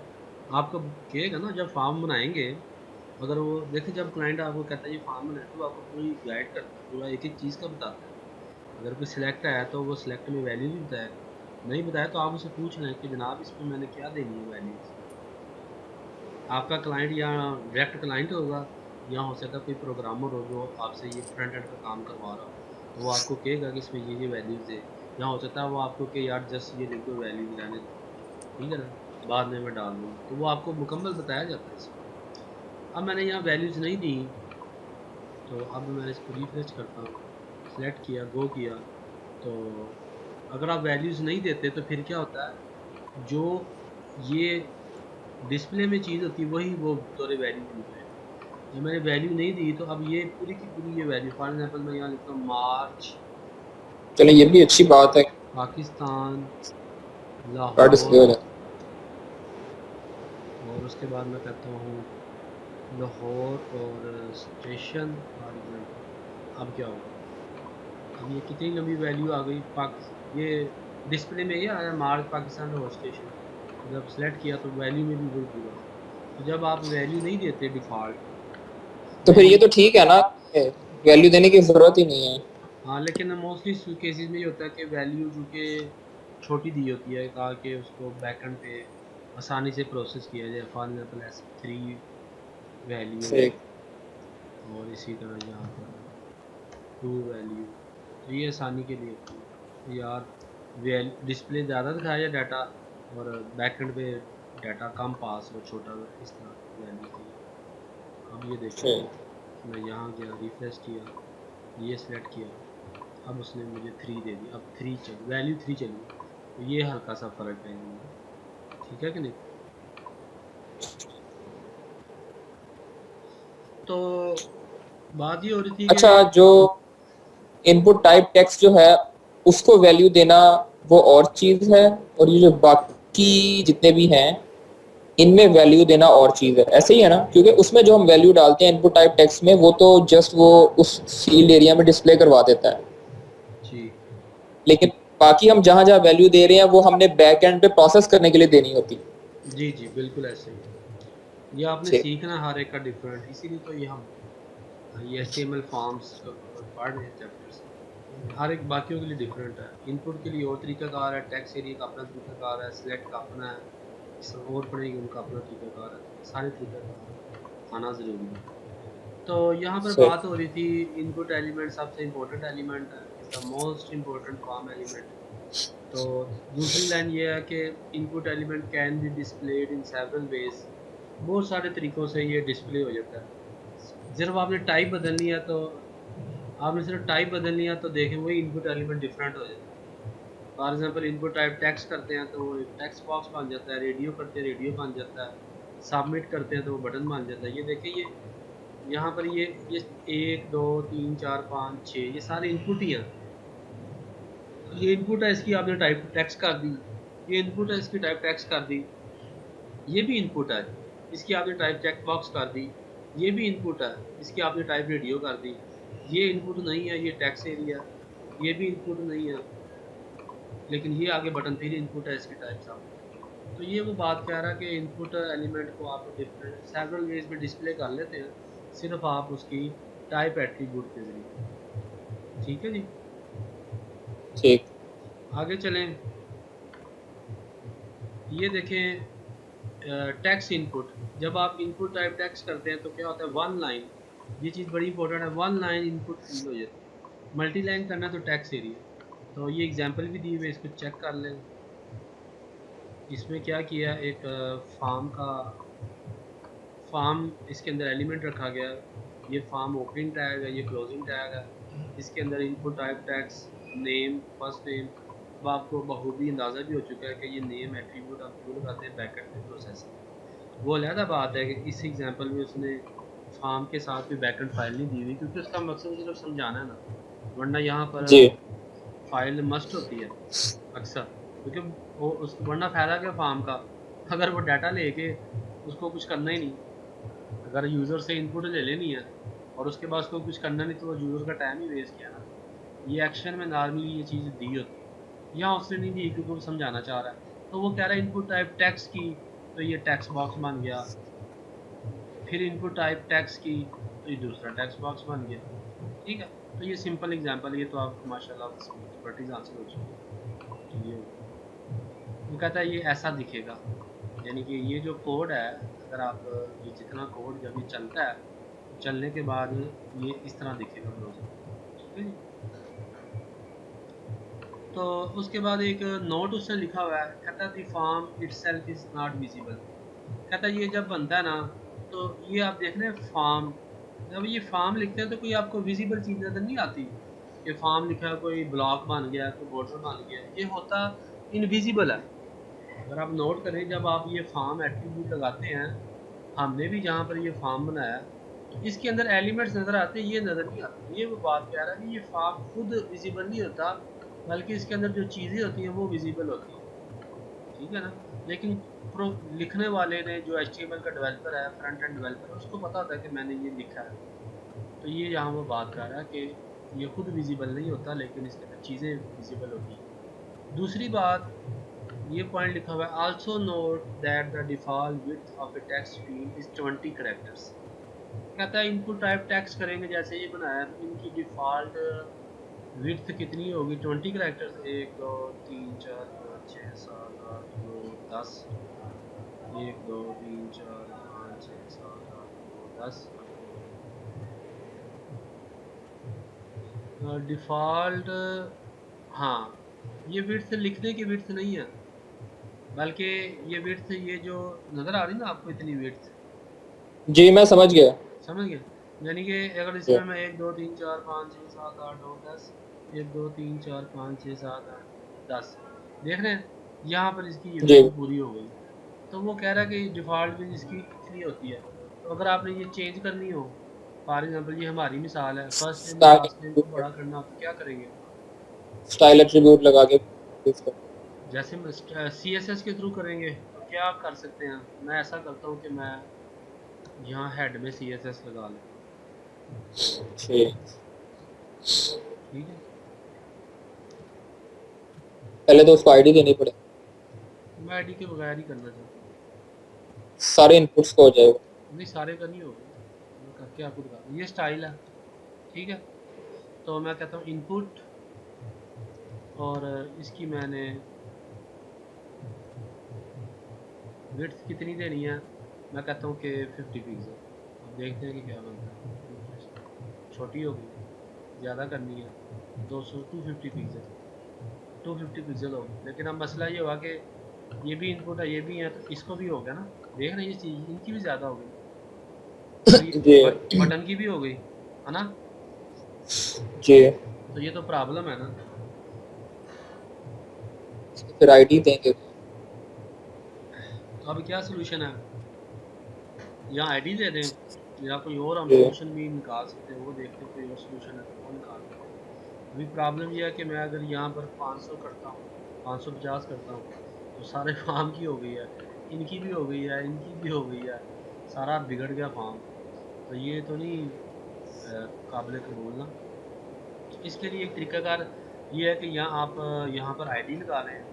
आपको कहेगा ना जब फॉर्म बनाएंगे। अगर वो देखिए, जब क्लाइंट आपको कहता है ये फॉर्म बनाए, तो वो आपको पूरी गाइड करता है, पूरा एक एक चीज़ का बताता है। अगर कोई सिलेक्ट आया तो वो सिलेक्ट में वैल्यू भी बताएगा, नहीं बताया तो आप उसे पूछ लें कि जनाब इसमें मैंने क्या देनी है वैल्यूज़। आपका क्लाइंट या डायरेक्ट क्लाइंट होगा, या हो सकता है कोई प्रोग्रामर हो जो आपसे ये फ्रंट एंड का काम करवा रहा हो, तो वो आपको कहेगा कि इसमें ये वैल्यूज़ दे। या हो सकता है वो आपको कि यार जस्ट ये लिख दो, वैल्यूज़ रहने दो, ठीक है ना, बाद में मैं डाल दूँगा, तो वो आपको मुकम्मल बताया जाता है इसमें। अब मैंने यहाँ वैल्यूज़ नहीं दी, तो अब मैं इसको रिफ्रेश करता हूँ, सेलेक्ट किया, गो किया। तो अगर आप वैल्यूज़ नहीं देते तो फिर क्या होता है, जो ये डिस्प्ले में चीज़ होती है वही वो तौर वैल्यू दी जाएगी। जब मैंने वैल्यू नहीं दी तो अब ये पूरी की पूरी ये वैल्यू, फॉर एग्जांपल मैं यहाँ लिखता हूँ मार्च, चलो ये भी अच्छी बात है, पाकिस्तान, बड़ा डिस्प्ले हो लाहौर, जाए। और उसके बाद मैं कहता हूँ लाहौर और स्टेशन फॉर एग्जांपल। अब क्या होगा, अब ये कितनी लंबी वैल्यू आ गई, ये डिस्प्ले में ये आया मार्च पाकिस्तान लाहौर स्टेशन। जब सेलेक्ट किया तो वैल्यू में भी वही पूरा। तो जब आप वैल्यू नहीं देते डिफ़ॉल्ट तो फिर ये वैल्यू, तो ठीक है ना, वैल्यू देने की जरूरत ही नहीं है। हाँ, लेकिन मोस्टली केसेस में ये होता है कि वैल्यू चूँकि छोटी दी होती है ताकि उसको बैकएंड पे आसानी से प्रोसेस किया जाए, फॉर एग्जांपल S3 वैल्यू है, ठीक। और इसी तरह यहाँ पर 2 वैल्यू, तो ये आसानी के लिए होती है। तो यार डिस्प्ले ज़्यादा दिखाया जाए डाटा, और बैकएंड पे डाटा कम पास हो, छोटा, इस तरह वैल्यू की। अब ये देखें, ठीक। मैं यहाँ गया, रिफ्रेश किया, ये सेलेक्ट किया, अब उसने मुझे 3 दे दी, अब 3 चली वैल्यू, 3 चली, तो ये हल्का सा फ़र्क है इनमें, ठीक है कि नहीं? तो बात ये हो रही थी अच्छा, कि जो इनपुट टाइप टेक्स्ट जो है उसको वैल्यू देना वो और चीज है, और ये जो बाकी जितने भी हैं इनमें वैल्यू देना और चीज है, ऐसे ही है ना? क्योंकि उसमें जो हम वैल्यू डालते हैं इनपुट टाइप टेक्स्ट में वो तो जस्ट वो उस फील्ड एरिया में डिस्प्ले करवा देता है, जी लेकिन बाकी हम जहां जहां वैल्यू दे रहे हैं वो हमने बैक एंड पे प्रोसेस करने के लिए देनी होती है। जी जी बिल्कुल ऐसे ही है। ये आपने ठीक। सीखना हर एक का डिफरेंट, इसीलिए तो ये हम ये HTML फॉर्म्स पढ़ रहे हैं चैप्टर्स। हर एक बाकियों के लिए डिफरेंट है। इनपुट के लिए और तरीकाकार है, टेक्स्ट एरिया का अपना तरीकाकार है, सिलेक्ट का अपना है, सब और पढ़ेंगे उनका अपना तरीकाकार है। सारे तरीकाकार आना ज़रूरी है। तो यहाँ पर सही। बात हो रही थी इनपुट एलिमेंट सबसे इम्पोर्टेंट एलिमेंट है, is the most important form element. तो दूसरी लाइन ये है कि input element can be displayed in several ways. बहुत सारे तरीक़ों से ये डिस्प्ले हो जाता है। सिर्फ आपने टाइप बदलनी है तो देखें वही इनपुट एलिमेंट डिफरेंट हो जाता है। For example input type text करते हैं तो वो एक टेक्स्ट बॉक्स बन जाता है, रेडियो करते हैं रेडियो बन जाता है, सबमिट करते हैं तो वो बटन बन जाता है। ये देखिए ये यहाँ पर ये 1 2 3 4 5 6 ये सारे इनपुट ही हैं। ये इनपुट है, इसकी आपने टाइप टेक्स्ट कर दी। ये इनपुट है, इसकी टाइप टेक्स्ट कर दी। ये भी इनपुट है, इसकी आपने टाइप चेक बॉक्स कर दी। ये भी इनपुट है, इसकी आपने टाइप रेडियो कर दी। ये इनपुट नहीं है, ये टेक्स्ट एरिया। ये भी इनपुट नहीं है, लेकिन ये आगे बटन फिर इनपुट है, इसकी टाइप सामने। तो ये वो बात कह रहा है कि इनपुट एलिमेंट को आप डिफरेंट सेवरल वेज में डिस्प्ले कर लेते हैं, सिर्फ आप उसकी टाइप एट्रीब्यूट के जरिए। ठीक है जी, ठीक। आगे चलें। ये देखें टेक्स्ट इनपुट। जब आप इनपुट टाइप टेक्स्ट करते हैं तो क्या होता है, वन लाइन, ये चीज़ बड़ी इंपॉर्टेंट है, वन लाइन इनपुट फील्ड हो जाती है। मल्टी लाइन करना तो टेक्स्ट एरिया। तो ये एग्जांपल भी दी हुई है, इसको चेक कर लें। इसमें क्या किया, एक फार्म इसके अंदर एलिमेंट रखा गया। ये फार्म ओपनिंग टैग है, ये क्लोजिंग टैग है। इसके अंदर input type tags name, first name. अब आपको बखूबी अंदाज़ा भी हो चुका है कि ये नेम एट्रीब्यूट आप क्यों लगाते हैं बैकएंड में प्रोसेस। वो अलहदा बात है कि इस एग्जांपल में उसने फार्म के साथ भी बैकएंड फाइल नहीं दी हुई, क्योंकि उसका मकसद सिर्फ समझाना है ना, वरना यहाँ पर जी। फाइल मस्ट होती है अक्सर, क्योंकि वो उस वरना फ़ायदा क्या फार्म का, अगर वो डाटा लेके उसको कुछ करना ही नहीं। अगर यूज़र से इनपुट ले लेनी है और उसके बाद उसको कुछ करना नहीं, तो वो यूज़र का टाइम ही वेस्ट किया ना। ये एक्शन में नॉर्मली ये चीज़ दी होती है, यहाँ उसने नहीं दी क्योंकि वो समझाना चाह रहा है। तो वो कह रहा है इनपुट टाइप टेक्स्ट की, तो ये टेक्स्ट बॉक्स बन गया। फिर इनपुट टाइप टेक्स्ट की तो ये दूसरा टेक्स्ट बॉक्स बन गया। ठीक है, तो ये सिंपल एग्जांपल, ये तो आपको माशाल्लाह एक्सपर्टीज हासिल हो चुकी है। तो ये वो कहता है ये ऐसा दिखेगा, यानी कि ये जो कोड है, अगर आप ये जितना कोड जब ये चलता है, चलने के बाद ये इस तरह दिखेगा ब्राउज़र। ठीक है जी। तो उसके बाद एक नोट उसने लिखा हुआ है, कहता है the form itself is not visible. कहता है ये जब बनता है ना, तो ये आप देख रहे हैं फॉर्म, जब ये फॉर्म लिखते हैं तो कोई आपको विजिबल चीज़ नज़र नहीं आती कि फॉर्म लिखा है, कोई ब्लॉक बन गया, कोई बॉर्डर बन गया, ये होता इनविजिबल है। अगर आप नोट करें, जब आप ये फॉर्म एट्रीब्यूट लगाते हैं, हमने भी जहाँ पर ये फॉर्म बनाया तो इसके अंदर एलिमेंट्स नज़र आते हैं, ये नज़र नहीं आते। ये वो बात कह रहा है कि ये फॉर्म खुद विजिबल नहीं होता, बल्कि इसके अंदर जो चीज़ें होती हैं वो विजिबल होती हैं। ठीक है ना। लेकिन लिखने वाले ने, जो HTML का डेवलपर है, फ्रंट एंड डेवलपर है, उसको पता होता है कि मैंने ये लिखा है। तो ये यहाँ वो बात कर रहा है कि ये खुद विजिबल नहीं होता, लेकिन इसके अंदर चीज़ें विजिबल होती हैं। दूसरी बात, ये पॉइंट लिखा हुआ है, also note that the default width of A text field is 20 characters. कहता है इनपुट टाइप टेक्स्ट करेंगे जैसे ये बनाया, तो इनकी डिफ़ॉल्ट विड्थ कितनी होगी, 20 कैरेक्टर्स। 1 2 3 4 5 6 7 8 9 10। 1 2 3 4 5 6 7 8 9 10। डिफ़ॉल्ट, हाँ, ये विड्थ लिखने की विड्थ नहीं है, बल्कि ये विड्थ, ये जो नज़र आ रही ना आपको इतनी विड्थ, जी मैं समझ गया। समझ गए। यानी कि अगर जी। इसमें मैं 1 2 3 4 5 6 7 8 9 10, 1 2 3 4 5 6 7 8 10 देख रहे हैं, यहाँ पर इसकी ये जी। विड्थ पूरी हो गई। तो वो कह रहा है कि डिफ़ॉल्ट विड्थ इसकी इतनी होती है। तो अगर आपने ये चेंज करनी हो फॉर एग्जांपल ये हमारी मिसाल है, फर्स्ट नेम और लास्ट नेम को स्टाइल बड़ा करना हो तो क्या करेंगे? स्टाइल एट्रीब्यूट लगा के यूज कर। जैसे CSS के थ्रू करेंगे तो क्या कर सकते हैं? मैं ऐसा करता हूँ कि मैं यहाँ हेड में CSS लगा लेता हूँ, ठीक, ठीक है। पहले तो उसको आईडी देनी पड़े, मैं आईडी के बगैर ही करना चाहता हूँ। सारे इनपुट्स को हो जाएगा। नहीं, सारे का नहीं होगा, मैं करके आपको दिखा दूँ। ये स्टाइल है, ठीक है। तो मैं कहता हूँ इनपुट, और इसकी मैंने विड्थ कितनी देनी है? मैं कहता हूँ कि 50 पिक्सल। अब देखते हैं कि क्या बनता है। छोटी होगी, ज़्यादा करनी है, 250 पिक्सल, 250 पिक्सल होगी। लेकिन अब मसला ये हुआ कि ये भी इनपुट है, ये भी है, तो इसको भी हो गया ना। देख रहे हैं ये चीज़ इनकी भी ज़्यादा हो गई, और ये जी बटन की भी हो गई, है ना। जी, तो ये तो प्रॉब्लम है ना। फिर आईडी देंगे। तो अब क्या सोल्यूशन है? या आईडी दे दें, या कोई और हम जी सोल्यूशन भी निकाल सकते हैं, वो देखते हैं कोई और सोल्यूशन है तो वो निकालते हैं। अभी प्रॉब्लम ये है कि मैं अगर यहाँ पर 500 करता हूँ, 550 करता हूँ, तो सारे फार्म की हो गई है, इनकी भी हो गई है, इनकी भी हो गई है, सारा बिगड़ गया फार्म। तो ये तो नहीं काबिल कबूल ना। इसके लिए एक तरीकाकार ये है कि यहाँ आप यहाँ पर आईडी लगा लें,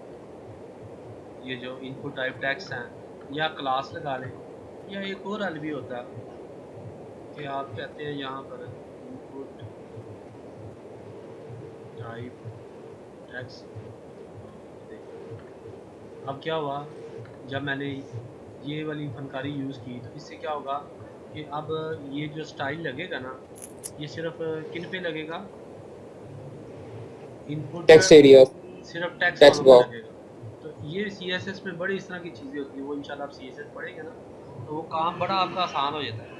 ये जो इनपुट टाइप टैक्स हैं, या क्लास लगा लें, या एक और हल भी होता है कि आप कहते हैं यहाँ पर इनपुट टाइप टैक्स। अब क्या हुआ, जब मैंने ये वाली फनकारी यूज़ की तो इससे क्या होगा कि अब ये जो स्टाइल लगेगा ना, ये सिर्फ किन पे लगेगा? इनपुट, टेक्स्ट एरिया, सिर्फ टैक्स टेक्स्ट वालों पे बॉक्स। लगेगा। तो ये CSS में बड़ी इस तरह की चीज़ें होती हैं, वो इंशाल्लाह आप CSS पढ़ेंगे ना तो वो काम बड़ा आपका आसान हो जाता है।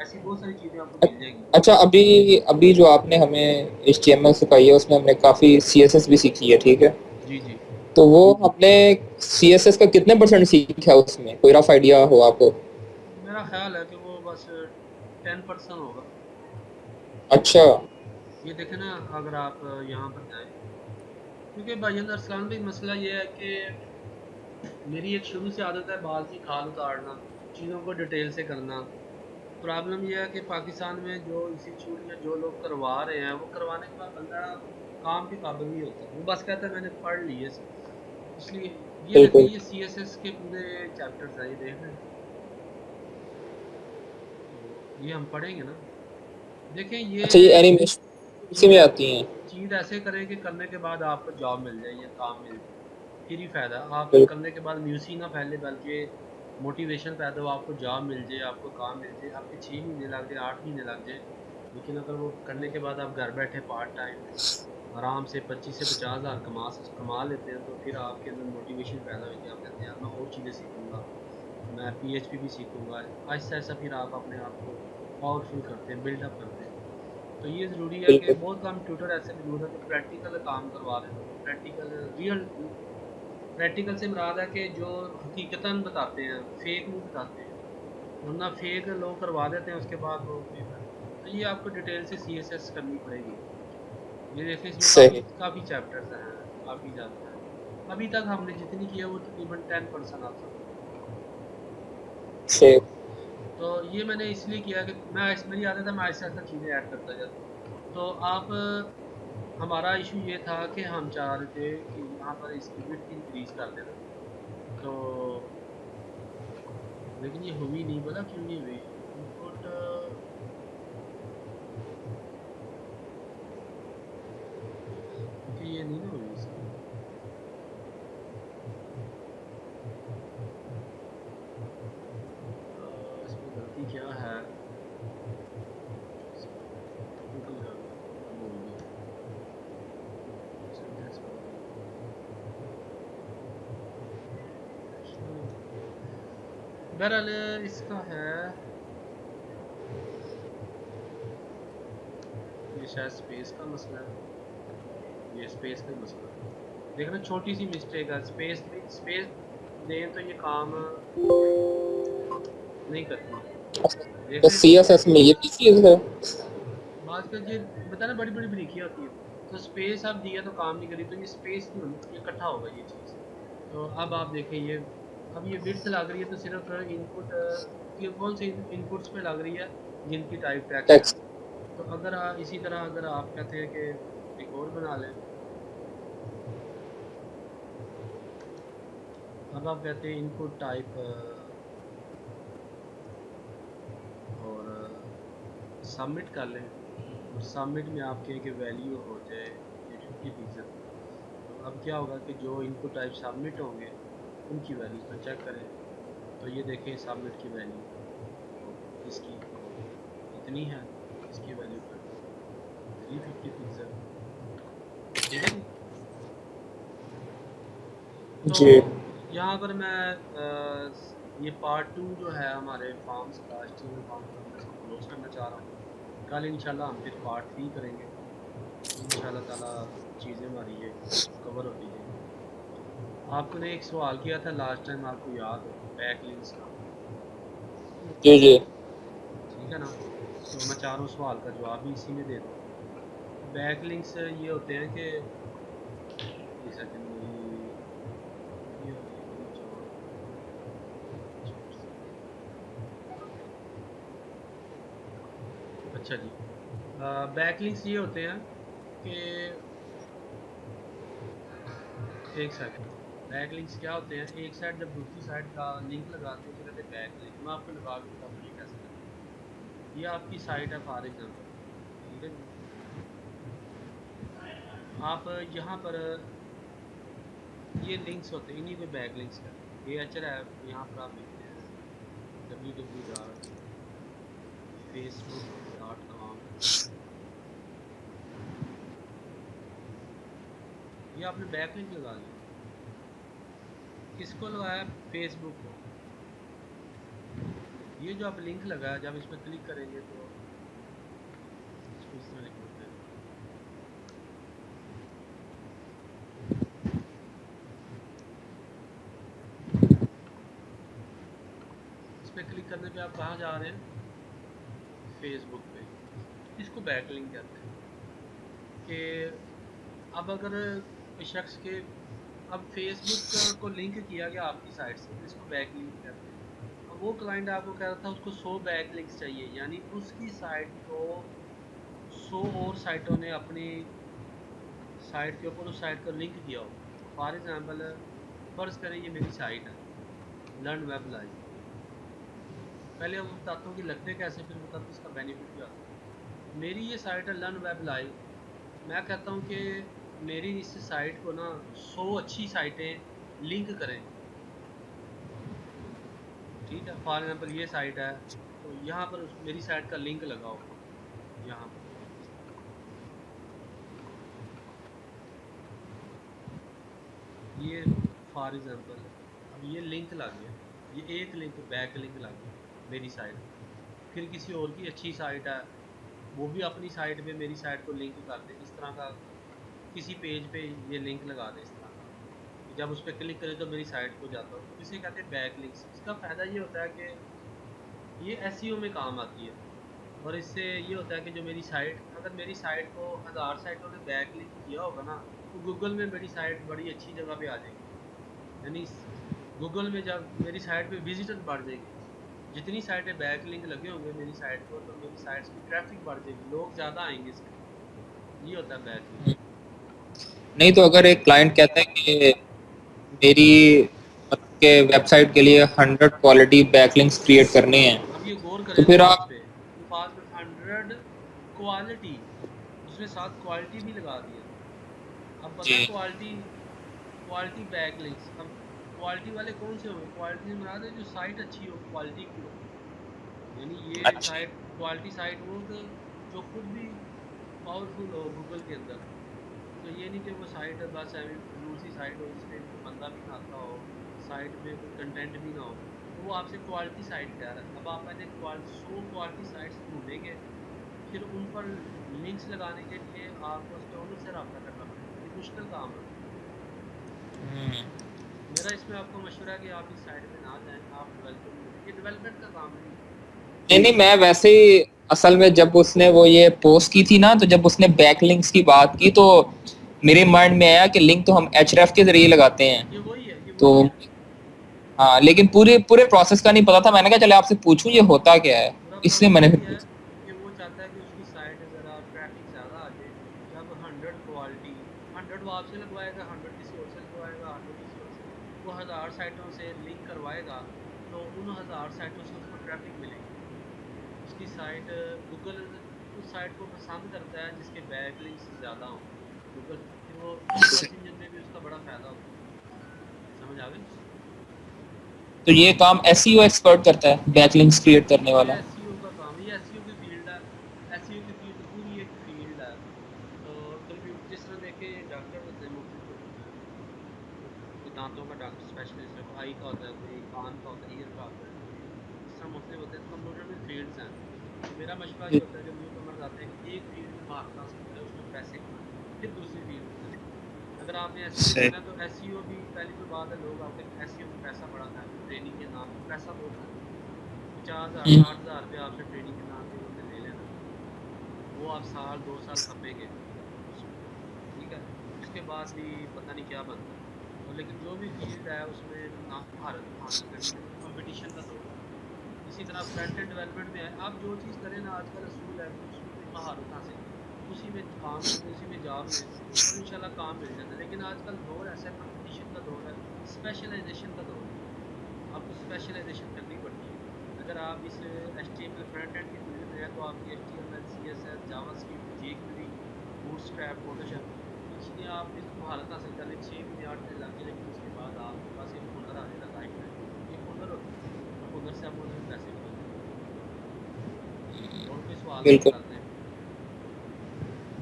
ऐसी बहुत सारी चीज़ें आपको मिल जाएंगी। अच्छा, अभी अभी जो आपने हमें HTML सिखाई है उसमें हमने काफ़ी CSS भी सीखी है, ठीक है। जी जी। तो वो हमने CSS का कितने परसेंट सीखा है, उसमें कोई रफ आइडिया हो आपको? मेरा ख्याल है कि वो बस 10% होगा। अच्छा, ये देखें ना, अगर आप यहाँ पर जाएं, क्योंकि भाई अरसलान भाई मसला ये है कि मेरी एक शुरू से आदत है बाल की खाल उतारना, चीज़ों को डिटेल से करना। प्रॉब्लम यह है कि पाकिस्तान में जो इंस्टीट्यूट या जो लोग करवा रहे हैं, वो करवाने के बाद बंदा काम के काबिल नहीं होता, वो बस कहता है मैंने पढ़ ली है सब। इसलिए ये देखें, बिल्कुल। ये CSS के पूरे चैप्टर्स हैं, ये देख रहे हैं। तो ये हम पढ़ेंगे ना, देखें ये अच्छा, ये एनिमेशन इसी चीज़ में आती हैं? चीज़ ऐसे करें कि करने के बाद आपको जॉब मिल जाए या काम मिल जाए, फिर ही फ़ायदा। आप बिल्कुल करने के बाद म्यूस ही ना फैले, बल्कि मोटिवेशन पैदा हो, आपको जॉब मिल जाए, आपको काम मिल जाए, आपके 6 महीने लग जाए, 8 महीने लग जाए। लेकिन अगर वो करने के बाद आप घर बैठे पार्ट टाइम आराम से 25 से 50 हज़ार कमा लेते हैं, तो फिर आपके अंदर मोटिवेशन पैदा होगी। आप कहते हैं यार मैं और चीज़ें सीखूंगा, मैं PHP भी सीखूंगा। आहिस्ता आहिस्ता फिर आप अपने आप को पावरफुल करते हैं, बिल्डअप करते हैं। तो ये ज़रूरी है कि बिल्कुल। बहुत कम ट्यूटर ऐसे मौजूद हैं जो प्रैक्टिकल काम करवा रहे हैं, प्रैक्टिकल रियल। प्रैक्टिकल से मुराद है कि जो हकीकतन बताते हैं, फेक नहीं बताते हैं, वरना फेक लोग करवा देते हैं उसके बाद वो फेक है। तो ये आपको डिटेल से CSS करनी पड़ेगी। ये देखिए इसमें काफ़ी सही। काफ़ी चैप्टर्स हैं, काफ़ी ज़्यादा हैं। अभी तक हमने जितनी की है वो तकरीबन 10% आप समझ लो। सही। तो ये मैंने इसलिए किया कि मेरी आदत है, मैं ऐसा ऐसा चीज़ें ऐड करता जाता हूँ। तो आप, हमारा इशू ये था कि हम चाह रहे थे कि यहाँ पर इसकी विड्थ इंक्रीज कर देना, तो लेकिन ये हुई नहीं, बोला क्यों नहीं हुई? इनपुट, क्योंकि ये नहीं ना हुई इसकी। इसमें गलती क्या है? टेक्निकल बोल गया, सिंटैक्स बहरहाल इसका है, ये शायद स्पेस का मसला है, ये स्पेस का मसला है। देखना छोटी सी मिस्टेक है, स्पेस दें तो ये काम नहीं करती। तो देखें तो CSS में ये भी चीज़ है। बात कर ये बता ना, बड़ी बड़ी ब्रिकियाँ होती हैं तो स्पेस आप दिया तो काम नहीं करी, तो ये स्पेस नहीं होनी, ये इकट्ठा होगा ये चीज़। तो अब आप देखें ये, अब ये विड्थ लग रही है तो सिर्फ इनपुट ये कौन से इनपुट्स पे लग रही है, जिनकी टाइप टेक्स्ट है। टेक्स्ट। तो अगर इसी तरह अगर आप कहते हैं कि एक और बना लें, अब आप कहते हैं इनपुट टाइप और सबमिट कर लें, और सबमिट में आपके कि वैल्यू हो जाए ये 50%। तो अब क्या होगा कि जो इनपुट टाइप सबमिट होंगे उनकी वैल्यू पर चेक करें, तो ये देखें सबमिट की वैल्यू तो इसकी इतनी है, इसकी वैल्यू पर 350 पिक्सल। ठीक है जी। तो जी यहाँ पर मैं ये पार्ट 2 जो है हमारे फॉर्म्स का, HTML फॉर्म का, मैं इसको क्लोज करना चाह रहा हूँ। कल इंशाल्लाह हम फिर पार्ट 3 करेंगे, इंशाल्लाह ताला चीज़ें हमारी ये कवर होती जाएंगी। आपने एक सवाल किया था लास्ट टाइम, आपको याद हो, बैक लिंक्स का। जी जी। ठीक है ना, तो मैं चाह रहा हूँ सवाल का जवाब भी इसी में दे दूँ। बैक लिंक्स ये होते हैं कि एक सेकंड मेरी वीडियो ये ग्लिच हो अच्छा जी। बैक लिंक्स ये होते हैं कि एक सेकंड, बैक लिंक्स क्या होते हैं, एक साइड जब दूसरी साइड का लिंक लगाते हैं उसे कहते हैं बैक लिंक। मैं आपको लगा के बताऊँ ये कैसे करते हैं। ये आपकी साइट है फॉर एग्जांपल, ठीक है जी। आप यहाँ पर ये लिंक्स होते हैं, इन्हीं को बैक लिंक्स कहते हैं। ये अच्छा है, यहाँ पर आप लिखते हैं www.facebook.com, ये आपने बैक लिंक लगा लिया। किसको लगाया? फेसबुक को। ये जो आप लिंक लगाया, जब इस पर क्लिक करेंगे तो इसको इस तरह लिख देते हैं, इस पर क्लिक करने पे आप कहाँ जा रहे हैं? फेसबुक पे। इसको बैक लिंक कहते हैं। कि अब अगर कोई शख्स के, अब फेसबुक को लिंक किया गया आपकी साइट से, तो इसको बैक लिंक कहते हैं। अब वो क्लाइंट आपको कह रहा था उसको 100 बैक लिंक्स चाहिए, यानी उसकी साइट को 100 और साइटों ने अपनी साइट के ऊपर उस साइट को लिंक किया हो। फॉर एग्जांपल फ़र्ज़ करें ये मेरी साइट है लर्न वेब लाइव। पहले मैं बताता हूँ कि लगते कैसे, फिर बताता हूँ इसका बेनिफिट क्या होता है। मेरी ये साइट है लर्न वेब लाइव, मैं कहता हूँ कि मेरी इस साइट को ना 100 अच्छी साइटें लिंक करें। ठीक है, फॉर एग्जांपल ये साइट है तो यहाँ पर मेरी साइट का लिंक लगाओ यहाँ पर, इस तरह ये फॉर एग्जांपल। अब ये लिंक लग गया, ये एक लिंक बैक लिंक लग गया मेरी साइट पे। फिर किसी और की अच्छी साइट है, वो भी अपनी साइट पे मेरी साइट को लिंक कर दे, इस तरह का किसी पेज पे ये लिंक लगा दे इस तरह का, कि जब उस पर क्लिक करें तो मेरी साइट को जाता हो, तो इसे कहते हैं बैक लिंक्स। इसका फ़ायदा ये होता है कि ये एसईओ में काम आती है, और इससे ये होता है कि जो मेरी साइट, अगर मेरी साइट को 1000 साइटों ने बैक लिंक किया होगा ना, तो गूगल में मेरी साइट बड़ी अच्छी जगह पे आ जाएगी। यानी गूगल में जब मेरी साइट पे विजिटर बढ़ जाएंगे, जितनी साइटें बैक लिंक लगे होंगे मेरी साइट को, तो मेरी साइट्स की ट्रैफिक बढ़ जाएगी, लोग ज़्यादा आएंगे इस पर। ये होता है बैक लिंक। नहीं तो अगर एक क्लाइंट कहता है कि मेरी मतलब के वेबसाइट के लिए 100 क्वालिटी बैकलिंक्स क्रिएट करने हैं, अब ये गौर तो करें फिर अल्फाज आप पे, अल्फाज में 100 क्वालिटी, उसने साथ क्वालिटी भी लगा दिया। अब पता है जी क्वालिटी, क्वालिटी बैक लिंक्स। अब क्वालिटी वाले कौन से होंगे? क्वालिटी से मुराद है जो साइट अच्छी हो, क्वालिटी की हो। यानी ये अच्छा साइट क्वालिटी साइट वो कि जो खुद भी पावरफुल हो गूगल के अंदर। तो ये नहीं कि वो साइट बस ऐसी फजूल सी साइट हो जिस पे कोई बंदा भी ना आता हो, साइट में कोई कंटेंट भी ना हो, तो वो आपसे क्वालिटी साइट कह रहा है। अब आप पहले क्वालिटी 100 क्वालिटी साइट्स ढूंढेंगे, फिर उन पर लिंक्स लगाने के लिए आपको उसके ओनर से रब्ता करना पड़ेगा, ये मुश्किल काम है। मेरा इसमें आपको मशवरा है कि आप इस साइड पे ना जाएं, आप डेवलपमेंट में, ये डेवलपमेंट का काम नहीं है। नहीं नहीं, मैं वैसे ही असल में जब उसने वो ये पोस्ट की थी ना, तो जब उसने बैक लिंक्स की बात की तो मेरे माइंड में आया कि लिंक तो हम एचरेफ के जरिए लगाते हैं। ये वही है, ये तो वही है। हाँ, लेकिन पूरे पूरे प्रोसेस का नहीं पता था। मैंने कहा चले आपसे पूछूं ये होता क्या है, पूरा इसलिए प्रोसेस मैंने यही फिर है पूछा। कि वो चाहता है कि उसकी साइट ज़रा ट्रैफिक ज़्यादा आ जाए। जब 100 क्वालिटी, 100 वो आपसे लगवाएगा, 100 किसी और से लगवाएगा, 100 किसी और से, वो 1000 साइटों से लिंक करवाएगा, तो उन 1000 साइटों से उसको ट्रैफिक मिलेगी। उसकी साइट, गूगल उस साइट को पसंद करता है जिसके बैक लिंक्स ज़्यादा हों। गूगल फिर वो सर्च इंजन में भी उसका बड़ा फ़ायदा होता है। समझ आ गई? तो ये काम एसईओ एक्सपर्ट करता है, बैकलिंक्स क्रिएट करने ये वाला। एसईओ का काम है, ये एसईओ की फील्ड है। एसईओ की फील्ड पूरी एक फील्ड है। तो कंप्यूटर जिस तरह देखे डॉक्टर होते हैं मुख्तलिफ, कोई दांतों का डॉक्टर स्पेशलिस्ट है, कोई आई का होता है, कोई कान का होता है, ईयर का होता है, कोई इस तरह मुख्तलिफ होते हैं। तो कंप्यूटर में फील्ड्स हैं। तो मेरा मशवरा ये होता है जब न्यू कमर्स आते हैं कि एक फील्ड में महारत हासिल करें, उसमें पैसे कमाएं, फिर दूसरी फील्ड में जाएं। अगर आपने एसईओ सही। करना है तो एसईओ भी पहली तो बात है, लोग आपके एसईओ में पैसा बड़ा खाएंगे ट्रेनिंग के नाम पे, पैसा बहुत खाएंगे। 50,000 60,000 रुपये आपसे ट्रेनिंग के नाम पे उन्होंने ले लेना। वो आप साल 2 साल खपेंगे उसमें, ठीक है। उसके बाद भी पता नहीं क्या बनता है। तो लेकिन जो भी फील्ड है उसमें महारत हासिल करनी है, क्योंकि कंपटीशन का दौर है। इसी तरह फ्रंट एंड डेवलपमेंट में है, आप जो चीज़ करें ना आजकल असूल है कि उसमें कोई महारत हासिल करें, उसी में काम करें, उसी में जॉब लें, और इंशाल्लाह काम मिल जाता है। लेकिन आजकल दौर ऐसा है, कंपटीशन का दौर है, स्पेशलाइजेशन का दौर है। आपको स्पेशलाइजेशन करनी पड़ती है। अगर आप इस HTML फ्रंट एंड की फील्ड में है तो आपकी HTML CSS JavaScript jQuery bootstrap Photoshop ये चीज़ें आप इस महारत हासिल कर लें 6 महीने 8 महीने लग जाए, लेकिन उसके बाद आपके पास एक हुनर आ जाएगा लाइफ टाइम। एक हुनर होता है, और हुनर से आप उसमें पैसे भी बन जाते हैं। और कोई सवाल तो बिल्कुल। निकालते हैं।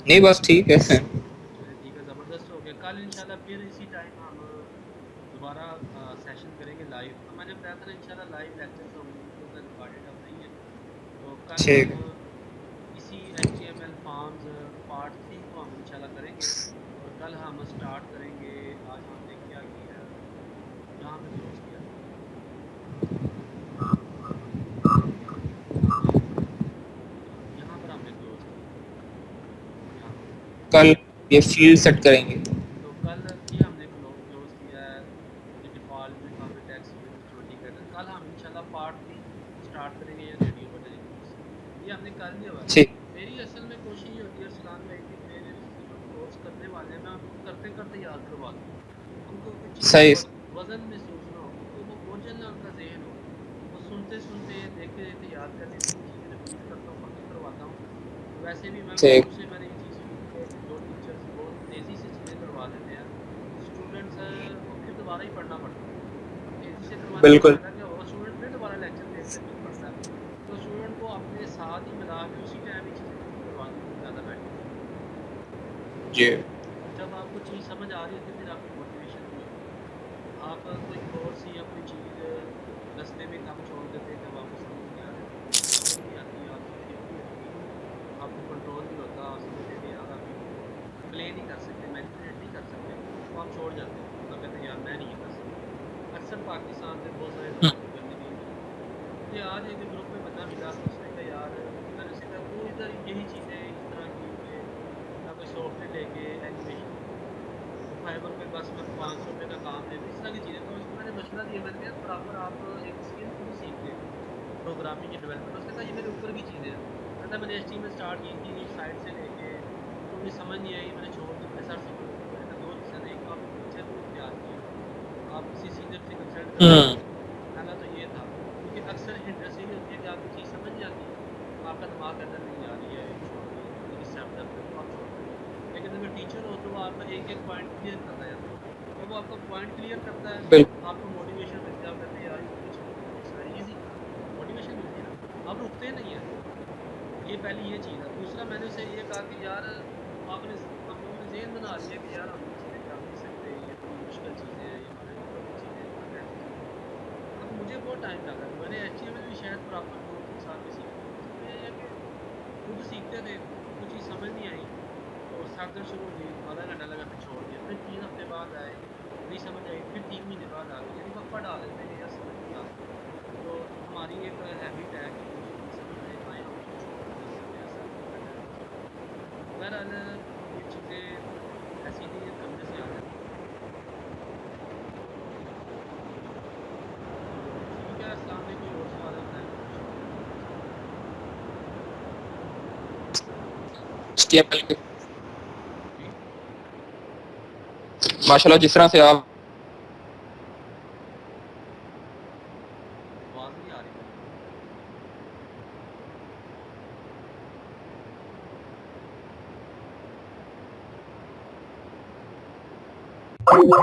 नहीं बस ठीक है। चलिए ठीक है, ज़बरदस्त हो गया। कल इंशाल्लाह फिर इसी टाइम हम दोबारा सेशन करेंगे लाइव। तो मैंने बताया था ना इंशाल्लाह लाइव लेक्चर्स होंगे, वीडियो का रिकॉर्डेड अब नहीं है। तो कल ठीक हम है। इसी HTML फॉर्म्स पार्ट 3 को हम इंशाल्लाह करेंगे। और कल हम स्टार्ट करेंगे, आज हमने क्या किया है, यहाँ पे क्लोज़ किया था, यहाँ पर हमने क्लोज़ किया था, यहाँ पे। कल ये फील्ड सेट करेंगे। तो कल ये हमने क्लोज़ किया है कि डिफ़ॉल्ट में कहाँ पे टैक्स यूनिट सिक्योरिटी गाइडर। कल हम इंशाल्लाह पार्ट 3 स्टार्ट करेंगे या रेडियो बटन इनपुट्स। ये हमने कर लिया हुआ है। ठीक। मेरी असल में कोशिश ये होती है अरसलान भाई कि मेरे जो कोर्स करने वाले हैं मैं उनको करते करते याद करवा दूँ। उनको कोई चीज़ का सही। वज़न महसूस ना हो, उनको वो बोझल ना उनका ज़हन हो। वो सुनते सुनते देखते देखते याद कर लें। 3 चीज़ें रिपीट करता हूँ, ख़त्म करवाता हूँ। वैसे भी मैं ठीक। शुरू से मैंने ये चीज़ सीखी है कि जो टीचर्स बहुत तेज़ी से चीज़ें करवा देते हैं, स्टूडेंट्स को फिर दोबारा ही पढ़ना पड़ता है। अब तेज़ी से करवाने का बिल्कुल। फ़ायदा क्या होगा, स्टूडेंट फिर दोबारा लेक्चर देखता है, फिर पढ़ता है। तो स्टूडेंट को अपने साथ ही मिला के उसी टाइम ये चीज़ें ख़त्म करवा दें तो ज़्यादा बेटर है। जी। और जब आपको चीज़ समझ आ रही होती है फिर आपकी मोटिवेशन भी होती है। आप कोई कोर्स या कोई चीज़ रास्ते में कम छोड़ देते हैं जब आपको समझ नहीं आ रही होती, आपको समझ नहीं आती, आपकी थियोरी होती है, आपको कंट्रोल नहीं होता, आप समझते हैं कि यार अभी वो प्ले नहीं कर सकते, मैनिपुलेट नहीं कर सकते, तो आप छोड़ जाते हैं। आप कहते हैं यार मैं नहीं ये कर सकता। अक्सर पाकिस्तान में बहुत सारे लोगों को करने नहीं मिलती। मुझे आज एक ग्रुप में बंदा मिला तो उसने कहा यार, मैंने उससे कहा तू इधर यही चीज़ें इस तरह की कि मैं कोई सॉफ्टवेयर लेके एनिमेशन तो फाइवर पे बस मैं 500 रुपये का काम दे दूँ, इस तरह की चीज़ें। तो उसको मैंने मशवरा दिया, मैंने कहा बराबर आप एक स्किल खुद सीख लें, प्रोग्रामिंग या डेवलपमेंट। उसने कहा ये मेरे ऊपर की चीज़ें हैं। कहता मैंने HTML स्टार्ट की थी साइट से लेके, तो मुझे समझ नहीं आई, मैंने छोड़ दी, मैंने सर से बोला। मैंने कहा दो रीज़न है, एक तो आपने टीचर को इख्तियार किया, आप किसी सीनियर से कंसल्ट कर सकते थे। पहला तो ये था, क्योंकि अक्सर हिंड्रेंस यही होती है कि आपको चीज़ समझ नहीं आती, आपका दिमाग कहता है नहीं यार ये छोड़ दो, ये स्टेप दर्द है, तो आप छोड़ देते हो। लेकिन अगर टीचर हो तो वो आपका एक एक पॉइंट क्लियर करता जाता है। जब वो आपका पॉइंट क्लियर करता है, बिल्कुल। आपको मोटिवेशन मिलती है, आप कहते हैं यार ये तो छोड़ दो, इट्स वेरी ईजी, मोटिवेशन मिलती है ना, आप रुकते नहीं है। ये पहली ये चीज़ है। दूसरा मैंने उसे ये कहा कि यार आपने हम लोगों ने ज़हन बना लिया कि यार हम ये चीज़ें कर नहीं सकते, ये बड़ी मुश्किल चीज़ें हैं, ये हमारे ऊपर की चीज़ें हैं, हमारे ऐसी चीज़ें हैं। अब मुझे बहुत टाइम लगा, मैंने HTML भी शायद प्रॉपर 2-3 साल में सीखी थी। उसमें ये है कि खुद सीखते थे, कोई चीज़ समझ नहीं आई तो सर दर्द शुरू हो गई, आधा घंटा लगा, फिर छोड़ दिया। फिर 3 हफ्ते बाद आए, नहीं समझ आई, फिर 3 महीने बाद आ गई, यानी वक्फा डाल देते हैं कि यार समझ नहीं आ रही। तो हमारी एक हैबिट है कि जो चीज़ माशाल्लाह ये चीज़ें ऐसी नहीं है, करने से आ जाती हैं। तो ठीक है, अस्सलाम वालेकुम। कोई और सवाल है बताएं, मैं पूछता हूँ। HTML के जी, माशाल्लाह जिस तरह से आप आवाज़ नहीं आ रही भाई।